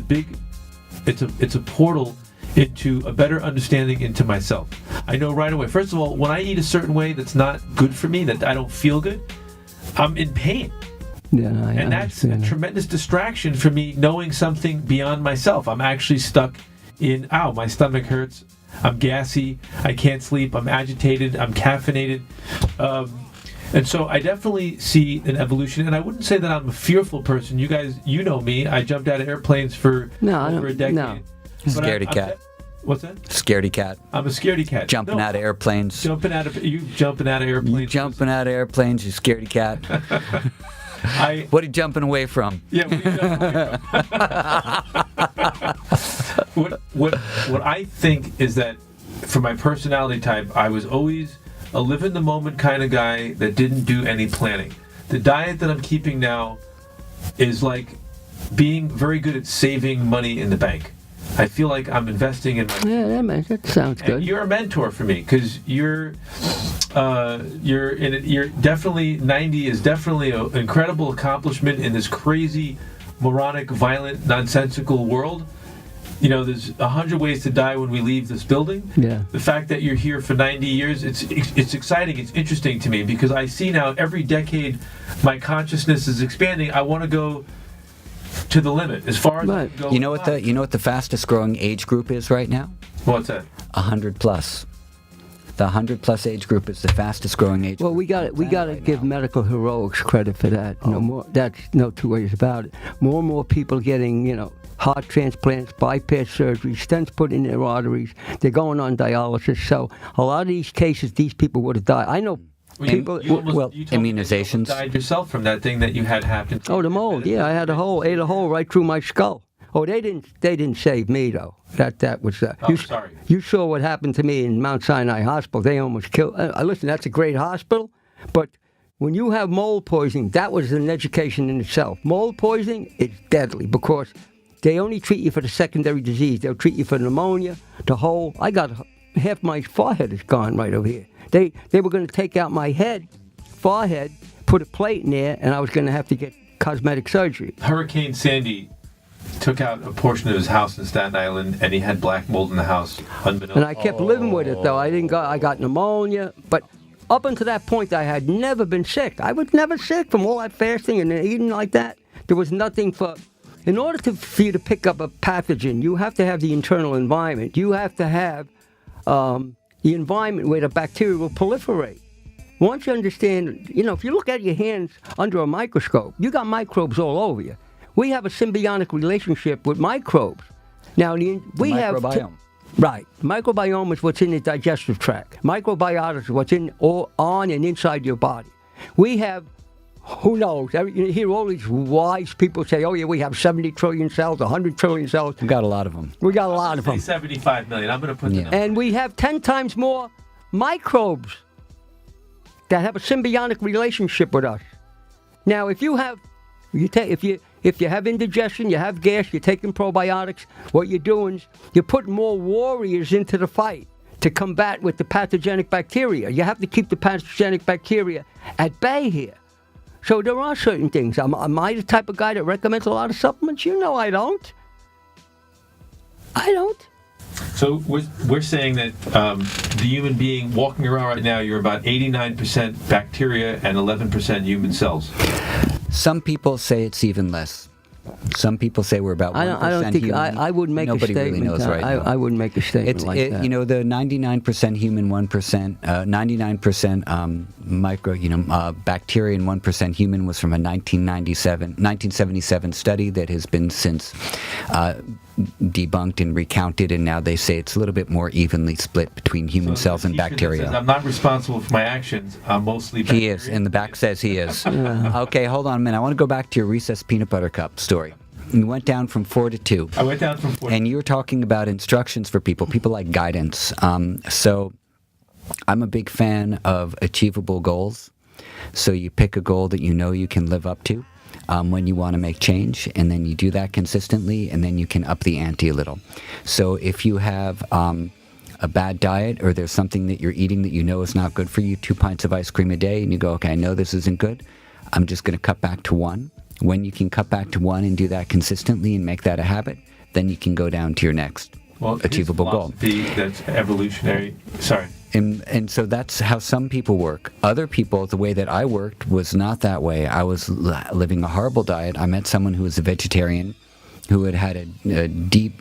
it's a portal into a better understanding into myself. I know right away. First of all, when I eat a certain way that's not good for me, that I don't feel good, I'm in pain.
Yeah,
and that's a tremendous distraction for me, knowing something beyond myself. I'm actually stuck in, my stomach hurts, I'm gassy, I can't sleep, I'm agitated, I'm caffeinated. And so I definitely see an evolution, and I wouldn't say that I'm a fearful person. You guys, you know me. I jumped out of airplanes for over a decade.
No.
Scaredy cat.
What's that?
Scaredy cat.
I'm a scaredy cat.
Jumping out of airplanes.
You jumping out of airplanes.
You jumping out of airplanes, you scaredy cat. What are you jumping away from?
Yeah, what are you jumping away from? What I think is that for my personality type, I was always a live in the moment kind of guy that didn't do any planning. The diet that I'm keeping now is like being very good at saving money in the bank. I feel like I'm investing in myself.
Yeah, that sounds good.
And you're a mentor for me because you're definitely 90 is definitely an incredible accomplishment in this crazy, moronic, violent, nonsensical world. You know, there's 100 ways to die when we leave this building.
Yeah.
The fact that you're here for 90 years, it's exciting, it's interesting to me because I see now every decade my consciousness is expanding. I want to go to the limit, as far as I
Right.
can go.
You know what the fastest growing age group is right now?
What's that?
100 plus. The 100 plus age group is the fastest growing age
Well,
group.
we got to
right
give
now.
medical heroics credit for that. No more. That's no two ways about it. More and more people getting, heart transplants, bypass surgery, stents put in their arteries. They're going on dialysis. So a lot of these cases, these people would have died. I know people.
You told me that you
immunizations.
almost died yourself from that thing that you had happen to you.
Oh, the mold. Yeah, I had ate a hole right through my skull. Oh, they didn't save me though. That was.
Oh, sorry.
You saw what happened to me in Mount Sinai Hospital. They almost killed. Listen, that's a great hospital, but when you have mold poisoning, that was an education in itself. Mold poisoning is deadly because they only treat you for the secondary disease. They'll treat you for pneumonia, the whole. I got half my forehead is gone right over here. They were going to take out my forehead, put a plate in there, and I was going to have to get cosmetic surgery.
Hurricane Sandy took out a portion of his house in Staten Island, and he had black mold in the house, unbeknownst.
And I kept living with it, though. I got pneumonia, but up until that point, I had never been sick. I was never sick from all that fasting and eating like that. There was nothing in order for you to pick up a pathogen, you have to have the internal environment. You have to have the environment where the bacteria will proliferate. Once you understand, if you look at your hands under a microscope, you got microbes all over you. We have a symbiotic relationship with microbes. Now, we have...
Microbiome.
Right. Microbiome is what's in the digestive tract. Microbiota is what's on and inside your body. We have, who knows, you hear all these wise people say, oh yeah, we have 70 trillion cells, 100 trillion cells.
We've got a lot of them.
We got a lot of them.
75 million. I'm going to put the number.
And we have 10 times more microbes that have a symbiotic relationship with us. Now, if you have indigestion, you have gas, you're taking probiotics, what you're doing is you're putting more warriors into the fight to combat with the pathogenic bacteria. You have to keep the pathogenic bacteria at bay here. So there are certain things. Am I the type of guy that recommends a lot of supplements? You know I don't. I don't.
So we're saying that the human being walking around right now, you're about 89% bacteria and 11% human cells.
Some people say it's even less. Some people say we're about 1%
I don't think
human.
I wouldn't make
Nobody
a statement.
really knows right now.
I wouldn't make a statement
It's
like that.
the 99% human, 99% bacteria and 1% human was from a 1977 study that has been since debunked and recounted, and now they say it's a little bit more evenly split between human cells and bacteria.
Says, I'm not responsible for my actions. I'm mostly bacteria.
He is, and the back says he is. Okay, hold on a minute. I want to go back to your recessed peanut butter cup story. You went down from 4 to 2.
I went down from 4 to 2.
And you were talking about instructions for people. People like guidance. So I'm a big fan of achievable goals. So you pick a goal that you know you can live up to when you want to make change, and then you do that consistently, and then you can up the ante a little. So if you have a bad diet, or there's something that you're eating that you know is not good for you, 2 pints of ice cream a day, and you go, okay, I know this isn't good, I'm just going to cut back to 1. When you can cut back to 1 and do that consistently and make that a habit, then you can go down to your next achievable goal.
That's evolutionary. Sorry.
And so that's how some people work. Other people, the way that I worked was not that way. I was living a horrible diet. I met someone who was a vegetarian, who had a deep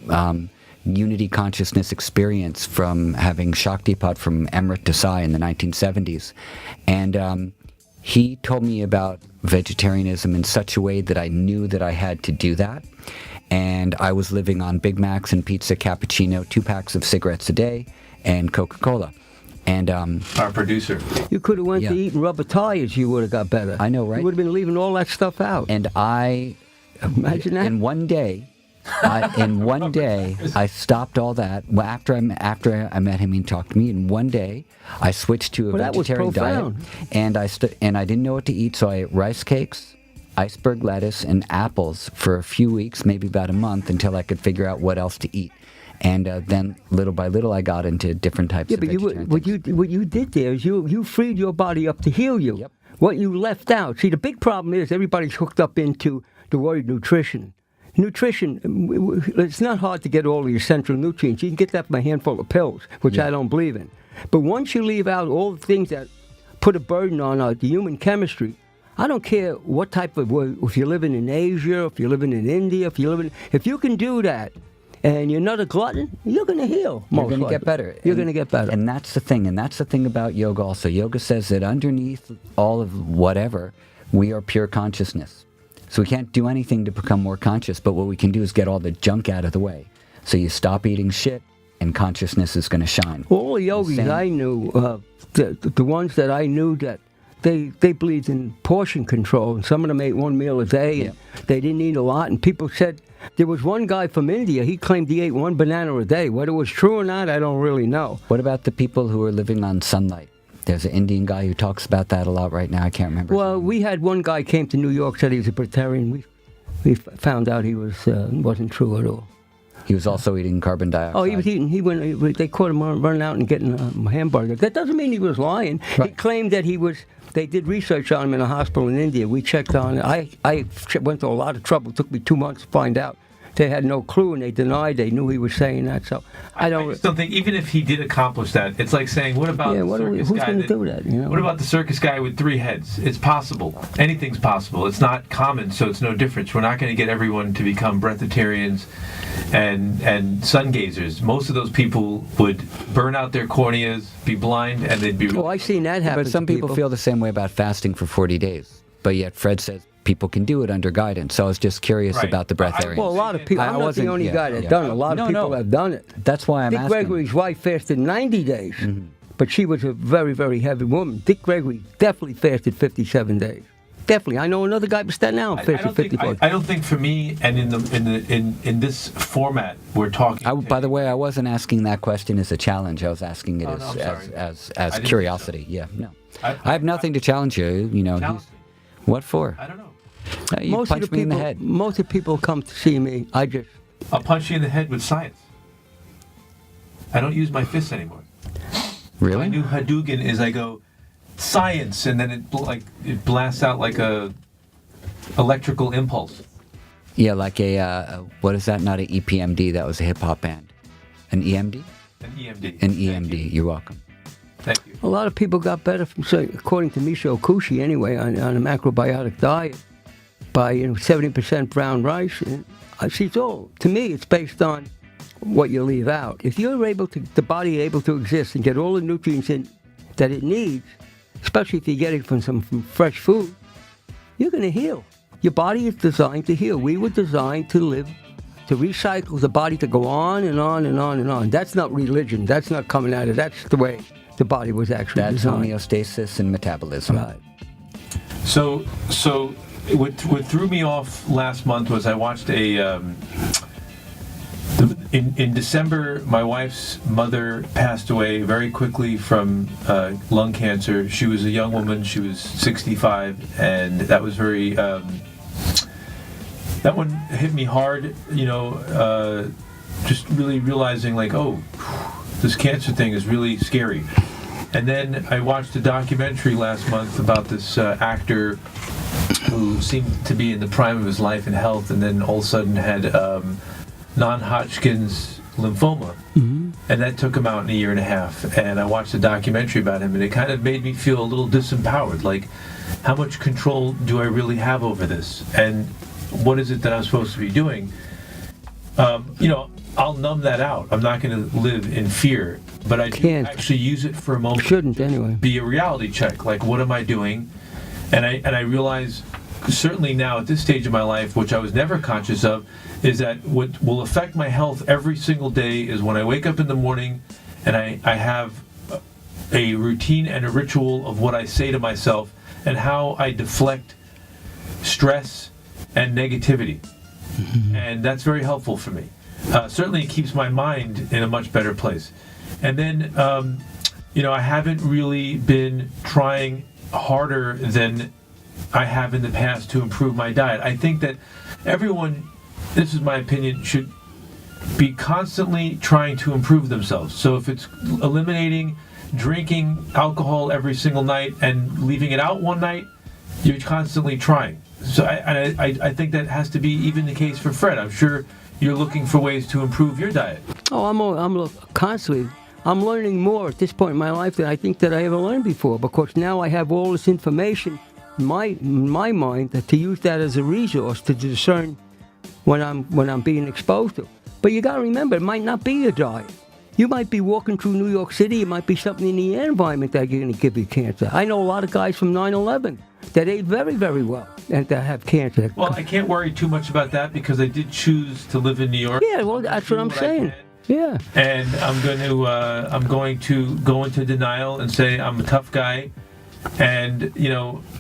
unity consciousness experience from having Shaktipat from Emrit Desai in the 1970s. And he told me about vegetarianism in such a way that I knew that I had to do that. And I was living on Big Macs and pizza, cappuccino, 2 packs of cigarettes a day, and Coca-Cola. And
our producer.
You could have went to eating rubber tires. You would have got better.
I know, right?
You would have been leaving all that stuff out.
And
Imagine that.
in one day, I stopped all that. Well, after I met him and talked to me, in one day, I switched to a vegetarian diet, and I didn't know what to eat, so I ate rice cakes, iceberg lettuce, and apples for a few weeks, maybe about a month, until I could figure out what else to eat. And then, little by little, I got into different types of vegetarian things.
What you did there is you freed your body up to heal you.
Yep.
What you left out. See, the big problem is everybody's hooked up into the word nutrition. Nutrition, it's not hard to get all the essential nutrients. You can get that from a handful of pills, which I don't believe in. But once you leave out all the things that put a burden on the human chemistry, I don't care what type of, if you're living in Asia, if you're living in India, if you can do that, and you're not a glutton, you're going to heal.
You're going to get better.
You're going to get better.
And that's the thing. And that's the thing about yoga also. Yoga says that underneath all of whatever, we are pure consciousness. So we can't do anything to become more conscious, but what we can do is get all the junk out of the way. So you stop eating shit, and consciousness is going to shine.
All the yogis I knew, the ones that I knew that they believed in portion control, and some of them ate one meal a day, and they didn't eat a lot, and people said, there was one guy from India, he claimed he ate one banana a day. Whether it was true or not, I don't really know.
What about the people who are living on sunlight? There's an Indian guy who talks about that a lot right now. I can't remember.
Well, we had one guy came to New York, said he was a vegetarian. We found out he wasn't true at all.
He was also eating carbon dioxide.
Oh, he was eating. They caught him running out and getting a hamburger. That doesn't mean he was lying. Right. He claimed that he was. They did research on him in a hospital in India. We checked on it. I went to a lot of trouble. It took me 2 months to find out. They had no clue, and they denied. They knew he was saying that. So I just
don't think, even if he did accomplish that, it's like saying, what about the circus
who's
guy?
Who's going to do that? You know?
What about the circus guy with 3 heads? It's possible. Anything's possible. It's not common, so it's no difference. We're not going to get everyone to become breatharians and sun gazers. Most of those people would burn out their corneas, be blind, and they'd be.
Well, I've seen that happen.
But some people feel the same way about fasting for 40 days. But yet Fred says people can do it under guidance. So I was just curious about the breatharians.
Well, a lot of people. I'm not the only guy that's done it. A lot of people have done it.
That's why I'm
Dick
asking.
Gregory's wife fasted 90 days, but she was a very, very heavy woman. Dick Gregory definitely fasted 57 days. Definitely. I know another guy, but that now fasted 54.
I don't think for me, and in this format we're talking.
By the way, I wasn't asking that question as a challenge. I was asking it as curiosity. So. Yeah, no. I have nothing to challenge you. You know. What for?
I don't know.
You punch me in the head.
Most of the people come to see me.
I'll punch you in the head with science. I don't use my fists anymore.
Really?
My new Hadouken is I go science, and then it blasts out like a electrical impulse.
Yeah, like a what is that? Not an EPMD. That was a hip hop band. An EMD.
An EMD.
An EMD. You're welcome.
Thank you.
A lot of people got better from, according to Michio Kushi anyway, on a macrobiotic diet by 70% brown rice. And to me, it's based on what you leave out. If you're able to, the body able to exist and get all the nutrients in that it needs, especially if you get it from fresh food, you're going to heal. Your body is designed to heal. We were designed to live, to recycle the body, to go on and on and on and on. That's not religion. That's not coming out of. That's the way the body was actually designed.
That's homeostasis and metabolism.
Right.
So what threw me off last month was I watched in December, my wife's mother passed away very quickly from lung cancer. She was a young woman. She was 65, and that was very. That one hit me hard. Just really realizing this cancer thing is really scary. And then I watched a documentary last month about this actor who seemed to be in the prime of his life and health, and then all of a sudden had non-Hodgkin's lymphoma. Mm-hmm. And that took him out in a year and a half. And I watched a documentary about him, and it kind of made me feel a little disempowered. Like, how much control do I really have over this? And what is it that I'm supposed to be doing? I'll numb that out. I'm not going to live in fear, but I do actually use it for a moment.
Shouldn't anyway.
Be a reality check. Like, what am I doing? And I realize, certainly now at this stage of my life, which I was never conscious of, is that what will affect my health every single day is when I wake up in the morning, and I have a routine and a ritual of what I say to myself and how I deflect stress and negativity. Mm-hmm. And that's very helpful for me. Certainly it keeps my mind in a much better place. And then, I haven't really been trying harder than I have in the past to improve my diet. I think that everyone, this is my opinion, should be constantly trying to improve themselves. So if it's eliminating drinking alcohol every single night and leaving it out one night, you're constantly trying. So I think that has to be even the case for Fred. I'm sure you're looking for ways to improve your diet.
Oh, I'm constantly. I'm learning more at this point in my life than I think that I ever learned before, because now I have all this information my mind, to use that as a resource to discern when I'm being exposed to. But you got to remember, it might not be your diet. You might be walking through New York City. It might be something in the air environment that you're going to give you cancer. I know a lot of guys from 9/11 that ate very, very well and that have cancer.
Well, I can't worry too much about that because I did choose to live in New York.
Yeah, well, that's what I'm saying. Yeah.
And I'm going to go into denial and say I'm a tough guy. And,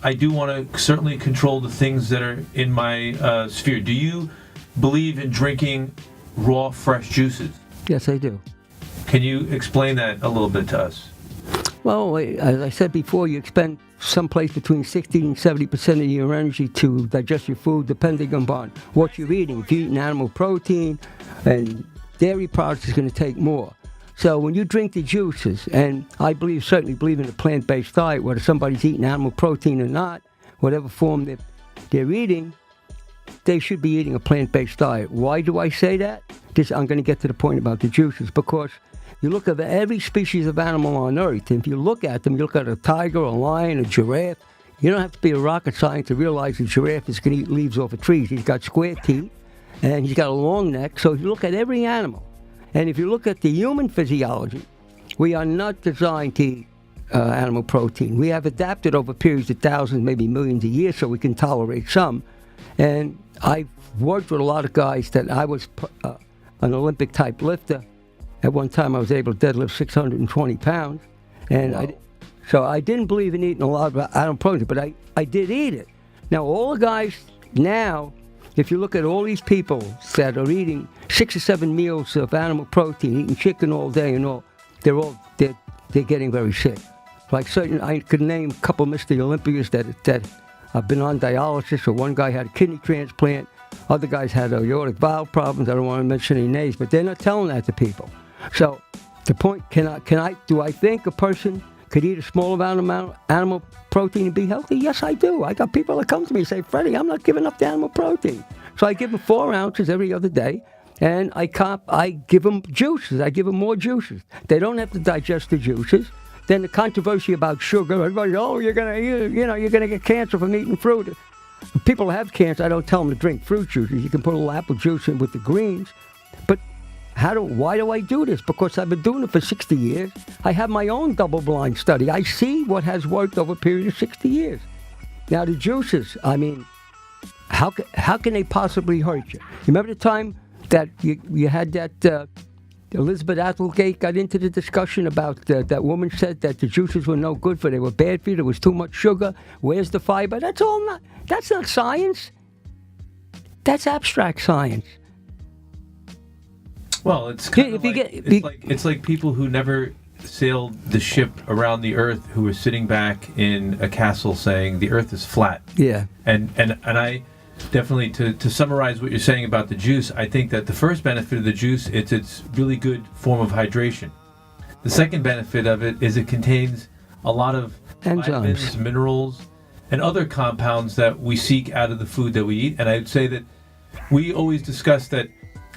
I do want to certainly control the things that are in my sphere. Do you believe in drinking raw, fresh juices?
Yes, I do.
Can you explain that a little bit to us?
Well, as I said before, you expend someplace between 60 and 70% of your energy to digest your food, depending upon what you're eating. If you're eating animal protein and dairy products, it's going to take more. So when you drink the juices, and I certainly believe in a plant-based diet, whether somebody's eating animal protein or not, whatever form they're eating, they should be eating a plant-based diet. Why do I say that? I'm going to get to the point about the juices, because you look at every species of animal on Earth, and if you look at them, you look at a tiger, a lion, a giraffe, you don't have to be a rocket scientist to realize a giraffe is going to eat leaves off of trees. He's got square teeth, and he's got a long neck. So if you look at every animal, and if you look at the human physiology, we are not designed to eat animal protein. We have adapted over periods of thousands, maybe millions of years, so we can tolerate some. And I've worked with a lot of guys that I was an Olympic-type lifter. At one time, I was able to deadlift 620 pounds. And so I didn't believe in eating a lot of animal protein, but I did eat it. Now, all the guys now, if you look at all these people that are eating 6 or 7 meals of animal protein, eating chicken all day and all, they're getting very sick. Like I could name a couple of Mr. Olympians that have been on dialysis, or one guy had a kidney transplant, other guys had aortic valve problems. I don't want to mention any names, but they're not telling that to people. So the point, do I think a person could eat a small amount of animal protein and be healthy? Yes, I do. I got people that come to me and say, Freddie, I'm not giving up the animal protein. So I give them 4 ounces every other day, and I give them juices. I give them more juices. They don't have to digest the juices. Then the controversy about sugar, everybody, you're gonna get cancer from eating fruit. When people have cancer, I don't tell them to drink fruit juices. You can put a little apple juice in with the greens. But why do I do this? Because I've been doing it for 60 years. I have my own double-blind study. I see what has worked over a period of 60 years. Now, the juices, I mean, how can they possibly hurt you? You remember the time that you had that Elizabeth Applegate got into the discussion about that woman said that the juices were no good for you, they were bad for you, there was too much sugar, where's the fiber? That's not science. That's abstract science.
Well, it's kind of it's like people who never sailed the ship around the earth who were sitting back in a castle saying the earth is flat.
Yeah.
And I definitely, to summarize what you're saying about the juice, I think that the first benefit of the juice, it's really good form of hydration. The second benefit of it is it contains a lot of vitamins, minerals, and other compounds that we seek out of the food that we eat. And I'd say that we always discuss that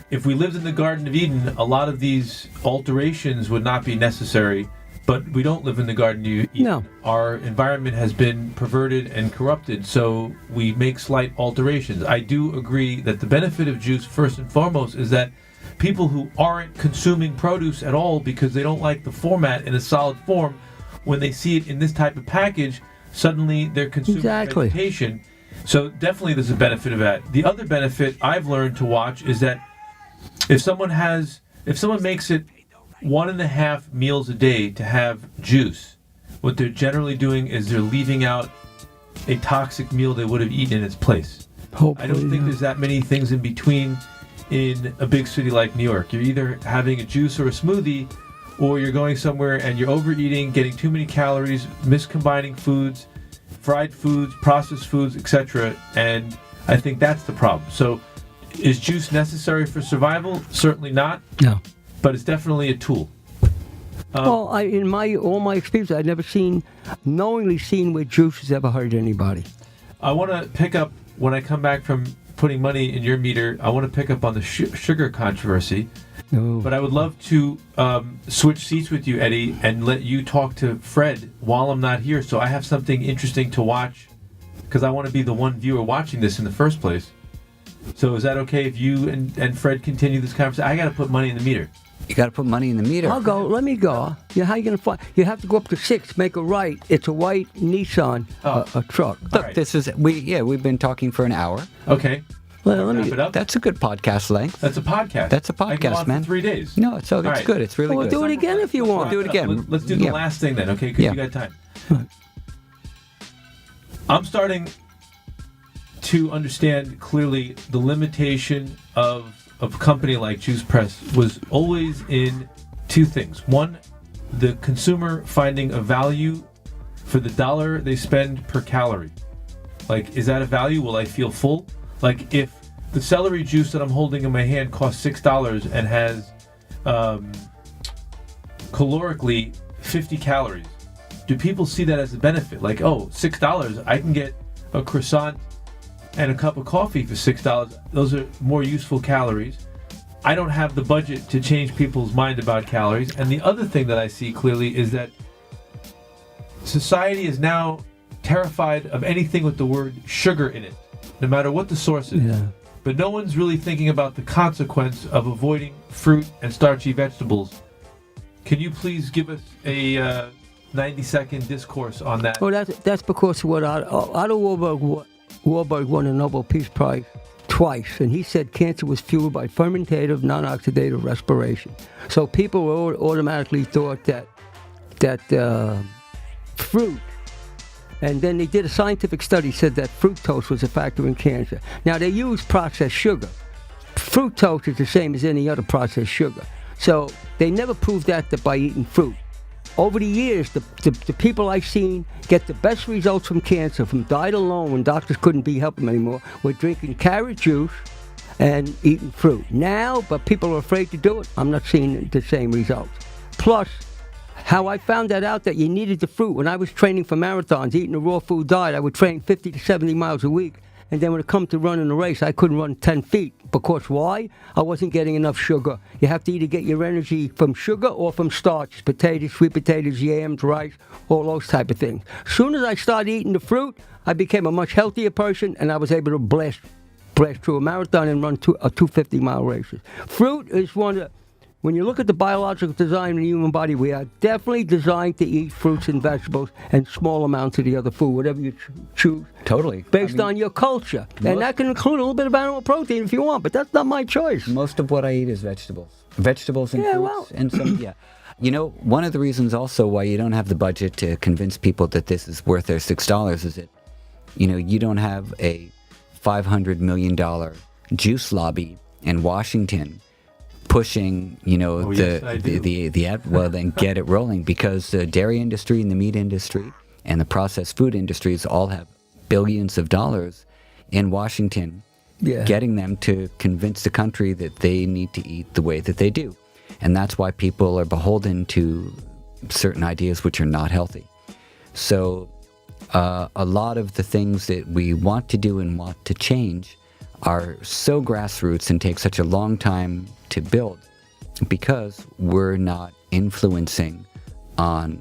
if we lived in the Garden of Eden, a lot of these alterations would not be necessary, but we don't live in the Garden of Eden.
No.
Our environment has been perverted and corrupted, so we make slight alterations. I do agree that the benefit of juice, first and foremost, is that people who aren't consuming produce at all because they don't like the format in a solid form, when they see it in this type of package, suddenly they're consuming vegetation. So definitely there's a benefit of that. The other benefit I've learned to watch is that if someone makes it 1.5 meals a day to have juice, what they're generally doing is they're leaving out a toxic meal they would have eaten in its place.
Hopefully,
I don't think there's that many things in between in a big city like New York. You're either having a juice or a smoothie, or you're going somewhere and you're overeating, getting too many calories, miscombining foods, fried foods, processed foods, etc. And I think that's the problem. So is juice necessary for survival? Certainly not.
No.
But it's definitely a tool.
Well, in all my experience, I've never knowingly seen where juice has ever hurt anybody.
I want to pick up, when I come back from putting money in your meter, I want to pick up on the sugar controversy.
Oh.
But I would love to switch seats with you, Eddie, and let you talk to Fred while I'm not here, so I have something interesting to watch because I want to be the one viewer watching this in the first place. So is that okay if you and Fred continue this conversation? I got to put money in the meter.
You got to put money in the meter.
I'll go. Let me go. Yeah, how you gonna find? You have to go up to 6, make a right. It's a white Nissan, a truck.
Look,
right.
this is we've been talking for an hour.
Okay.
Well, let
Wrap
me.
it up.
That's a good podcast length.
That's a podcast.
That's a
I can go
podcast,
on
man.
For 3 days.
No, it's
right.
good. It's really
Well,
good.
do it again if you want.
Do it again.
Let's do the
Yeah.
last thing then, okay? Because
Yeah.
you got time. I'm starting to understand clearly the limitation of a company like Juice Press was always in two things. One, the consumer finding a value for the dollar they spend per calorie. Like, is that a value? Will I feel full? Like, if the celery juice that I'm holding in my hand costs $6 and has calorically 50 calories, do people see that as a benefit? Like, oh, $6, I can get a croissant and a cup of coffee for $6. Those are more useful calories. I don't have the budget to change people's mind about calories. And the other thing that I see clearly is that society is now terrified of anything with the word sugar in it, no matter what the source is.
Yeah.
But no one's really thinking about the consequence of avoiding fruit and starchy vegetables. Can you please give us a 90-second discourse on that?
Well, that's because what Otto Warburg won a Nobel Peace Prize twice, and he said cancer was fueled by fermentative, non-oxidative respiration. So people automatically thought that fruit, and then they did a scientific study, said that fructose was a factor in cancer. Now, they use processed sugar. Fructose is the same as any other processed sugar. So they never proved that by eating fruit. Over the years, the people I've seen get the best results from cancer, from diet alone when doctors couldn't help them anymore, were drinking carrot juice and eating fruit. Now, but people are afraid to do it, I'm not seeing the same results. Plus, how I found that out that you needed the fruit, when I was training for marathons, eating a raw food diet, I would train 50 to 70 miles a week. And then when it come to running a race, I couldn't run 10 feet. Because why? I wasn't getting enough sugar. You have to either get your energy from sugar or from starch, potatoes, sweet potatoes, yams, rice, all those type of things. As soon as I started eating the fruit, I became a much healthier person, and I was able to blast through a marathon and run 250-mile races. Fruit is one of... When you look at the biological design of the human body, we are definitely designed to eat fruits and vegetables and small amounts of the other food, whatever you choose.
Totally.
Based on your culture. And that can include a little bit of animal protein if you want, but that's not my choice.
Most of what I eat is vegetables. Vegetables and fruits and some, yeah. You know, one of the reasons also why you don't have the budget to convince people that this is worth their $6 is that, you know, you don't have a $500 million juice lobby in Washington pushing, you know, well, then get it rolling, because the dairy industry and the meat industry and the processed food industries all have billions of dollars in Washington, getting them to convince the country that they need to eat the way that they do. And that's why people are beholden to certain ideas which are not healthy. So a lot of the things that we want to do and want to change are so grassroots and take such a long time to build because we're not influencing on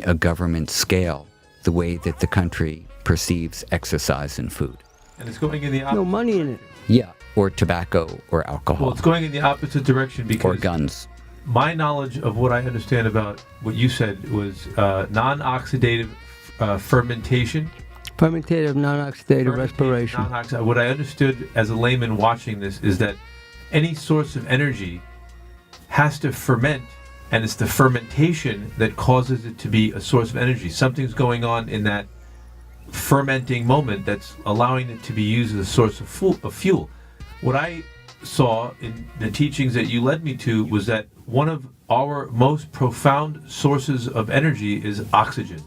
a government scale the way that the country perceives exercise and food.
And it's going in the opposite.
No money in it.
Yeah, or tobacco or alcohol.
Well, it's going in the opposite direction because
or guns.
My knowledge of what I understand about what you said was non-oxidative fermentation.
Fermentative, non-oxidative respiration.
What I understood as a layman watching this is that any source of energy has to ferment, and it's the fermentation that causes it to be a source of energy. Something's going on in that fermenting moment that's allowing it to be used as a source of fuel. What I saw in the teachings that you led me to was that one of our most profound sources of energy is oxygen.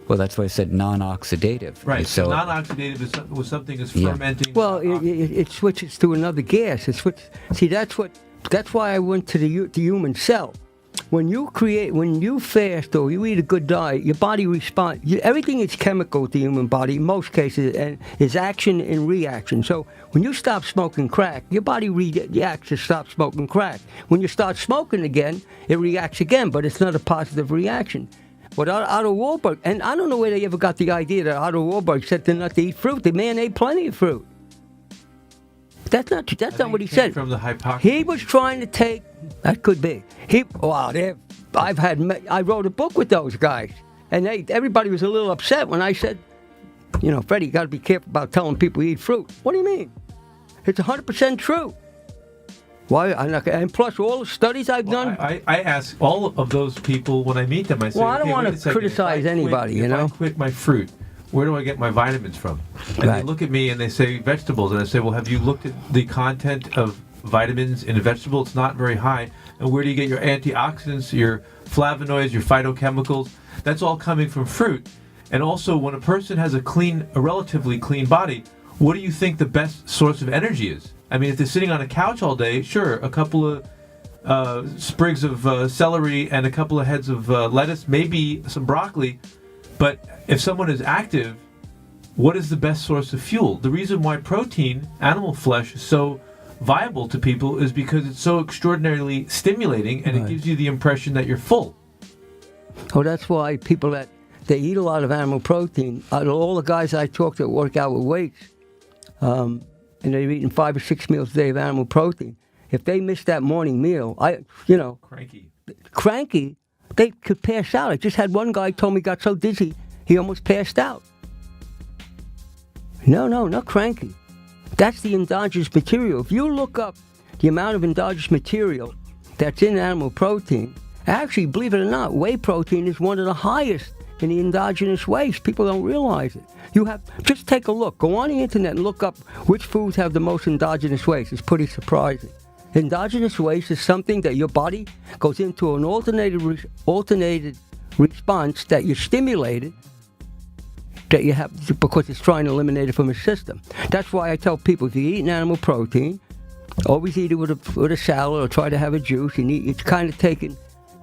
Well,
that's why I said non-oxidative.
Right. So non-oxidative was something is fermenting.
Well, it switches to another gas. See, that's why I went to the human cell. When you fast or you eat a good diet, your body responds. Everything is chemical to the human body in most cases, and is action and reaction. So when you stop smoking crack, your body reacts to stop smoking crack. When you start smoking again, it reacts again, but it's not a positive reaction. But Otto Warburg, and I don't know where they ever got the idea that Otto Warburg said they're not to eat fruit. The man ate plenty of fruit. That's not what he said.
From the hypocrisy.
He was trying to take. That could be. I wrote a book with those guys, and everybody was a little upset when I said, Freddie, you got to be careful about telling people you eat fruit. What do you mean? It's 100% true. Why? And plus, all the studies I've done.
I ask all of those people when I meet them. I say,
I don't want to criticize anybody.
If I quit my fruit, where do I get my vitamins from? And they look at me and they say vegetables, and I say, well, have you looked at the content of vitamins in a vegetable? It's not very high. And where do you get your antioxidants, your flavonoids, your phytochemicals? That's all coming from fruit. And also, when a person has a relatively clean body, what do you think the best source of energy is? I mean, if they're sitting on a couch all day, sure, a couple of sprigs of celery and a couple of heads of lettuce, maybe some broccoli. But if someone is active, what is the best source of fuel? The reason why protein, animal flesh, is so viable to people is because it's so extraordinarily stimulating, and it gives you the impression that you're full.
Oh, that's why people they eat a lot of animal protein. All the guys I talk to that work out with weights, and they're eating 5 or 6 meals a day of animal protein. If they miss that morning meal, cranky, they could pass out. I just had one guy told me he got so dizzy he almost passed out. No, not cranky. That's the endogenous material. If you look up the amount of endogenous material that's in animal protein, actually, believe it or not, whey protein is one of the highest in the endogenous waste. People don't realize it. Just take a look. Go on the internet and look up which foods have the most endogenous waste. It's pretty surprising. Endogenous waste is something that your body goes into an alternated response that you're stimulated, that you have because it's trying to eliminate it from the system. That's why I tell people, if you eat an animal protein, always eat it with a salad or try to have a juice. It's kind of taking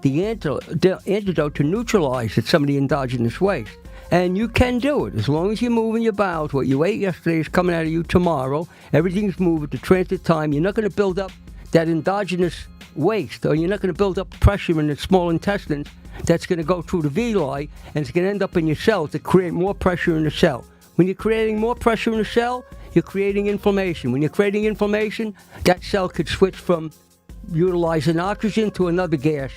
the antidote to neutralize some of the endogenous waste. And you can do it as long as you're moving your bowels. What you ate yesterday is coming out of you tomorrow. Everything's moving to transit time. You're not going to build up that endogenous waste, or you're not going to build up pressure in the small intestines that's going to go through the villi, and it's going to end up in your cell to create more pressure in the cell. When you're creating more pressure in the cell, you're creating inflammation. When you're creating inflammation, that cell could switch from utilizing oxygen to another gas,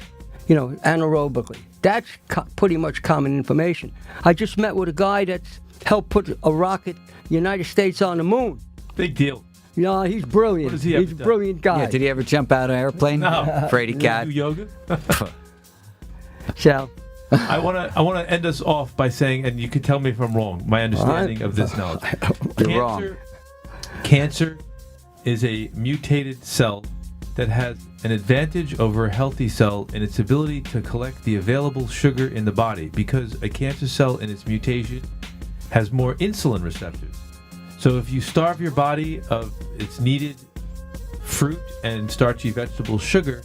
anaerobically. That's pretty much common information. I just met with a guy that's helped put a rocket, United States, on the moon.
Big deal.
No, he's brilliant.
What does he
He's a brilliant guy.
Yeah, did he ever jump out of an airplane?
No.
Fraidy cat.
Do yoga?
So,
I want to end us off by saying, and you can tell me if I'm wrong, my understanding of this knowledge.
You're wrong.
Cancer is a mutated cell that has an advantage over a healthy cell in its ability to collect the available sugar in the body, because a cancer cell in its mutation has more insulin receptors. So if you starve your body of its needed fruit and starchy vegetable sugar,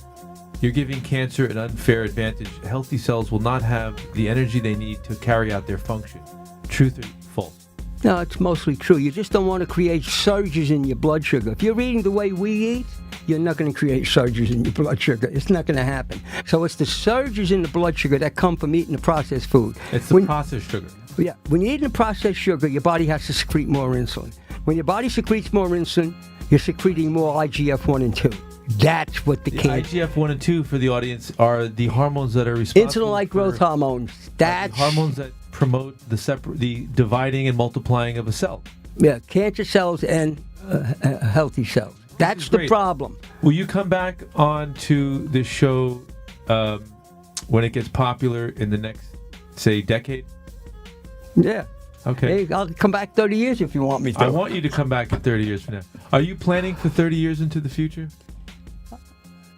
you're giving cancer an unfair advantage. Healthy cells will not have the energy they need to carry out their function. Truth or false?
No, it's mostly true. You just don't want to create surges in your blood sugar. If you're eating the way we eat, you're not going to create surges in your blood sugar. It's not going to happen. So it's the surges in the blood sugar that come from eating the processed food.
It's the processed sugar.
Yeah, when you're eating the processed sugar, your body has to secrete more insulin. When your body secretes more insulin, you're secreting more IGF-1 and 2. That's what the
IGF-1 and 2, for the audience, are the hormones that are responsible
insulin-like growth hormones. That's
hormones that promote the dividing and multiplying of a cell.
Yeah, cancer cells and healthy cells. That's the problem.
Will you come back on to this show when it gets popular in the next, say, decade?
Yeah.
Okay.
Hey, I'll come back 30 years if you want me to.
I want you to come back in 30 years from now. Are you planning for 30 years into the future?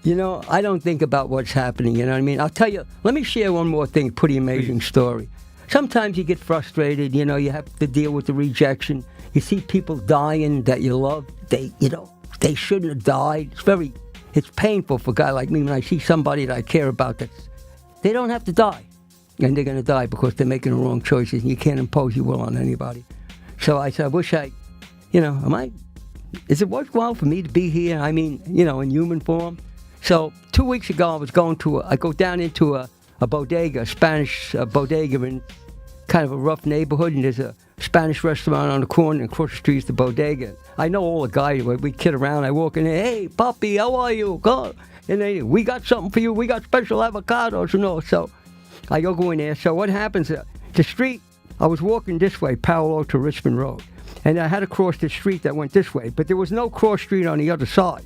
I don't think about what's happening, you know what I mean? I'll tell you, let me share one more thing, pretty amazing story. Sometimes you get frustrated, you have to deal with the rejection. You see people dying that you love, they shouldn't have died. It's painful for a guy like me when I see somebody that I care about they don't have to die. And they're going to die because they're making the wrong choices, and you can't impose your will on anybody. So I said, I wish is it worthwhile for me to be here? I mean, in human form? So 2 weeks ago, I go down into a a bodega, a Spanish bodega in kind of a rough neighborhood, and there's a Spanish restaurant on the corner, and across the street is the bodega. I know all the guys. We kid around. I walk in there, hey, puppy, how are you? Go. And they, we got something for you. We got special avocados, you know. So I go in there. So what happens, the street, I was walking this way, parallel to Richmond Road. And I had to cross the street that went this way. But there was no cross street on the other side.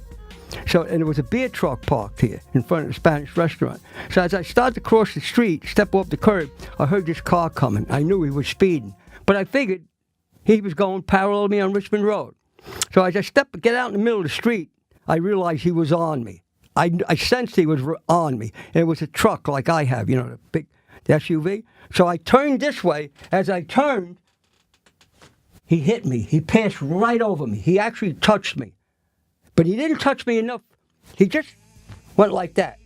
So, and there was a beer truck parked here in front of the Spanish restaurant. So as I started to cross the street, step off the curb, I heard this car coming. I knew he was speeding. But I figured he was going parallel to me on Richmond Road. So as I get out in the middle of the street, I realized he was on me. I sensed he was on me. And it was a truck like I have, you know, the big SUV. So I turned this way. As I turned, he hit me. He passed right over me. He actually touched me. But he didn't touch me enough. He just went like that.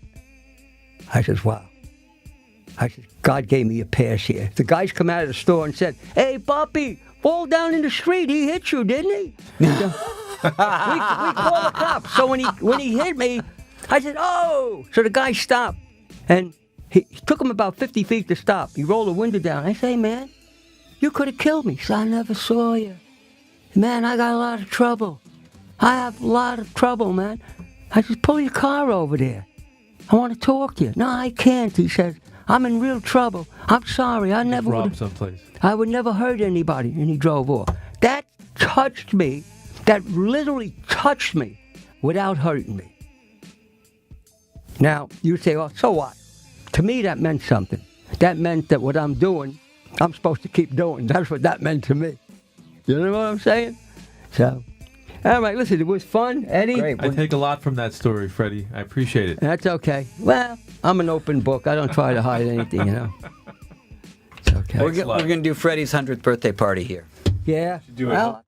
I says, wow. I said, God gave me a pass here. The guys come out of the store and said, hey, puppy, fall down in the street. He hit you, didn't he? we called the cops. So when he hit me, I said, oh. So the guy stopped. And he took him about 50 feet to stop. He rolled the window down. I say, hey, man, you could have killed me. He said, I never saw you. Man, I got a lot of trouble. I have a lot of trouble, man. I said, pull your car over there. I want to talk to you. No, I can't. He says, I'm in real trouble. I'm sorry. I never
robbed someplace.
I would never hurt anybody. And he drove off. That touched me. That literally touched me without hurting me. Now, you say, oh, so what? To me, that meant something. That meant that what I'm doing, I'm supposed to keep doing. That's what that meant to me. You know what I'm saying? So, all right, listen, it was fun, Eddie.
Great.
I take a lot from that story, Freddie. I appreciate it.
That's okay. Well, I'm an open book. I don't try to hide anything, you know. It's okay.
We're going to do Freddie's 100th birthday party here.
Yeah.
Do it.
Well,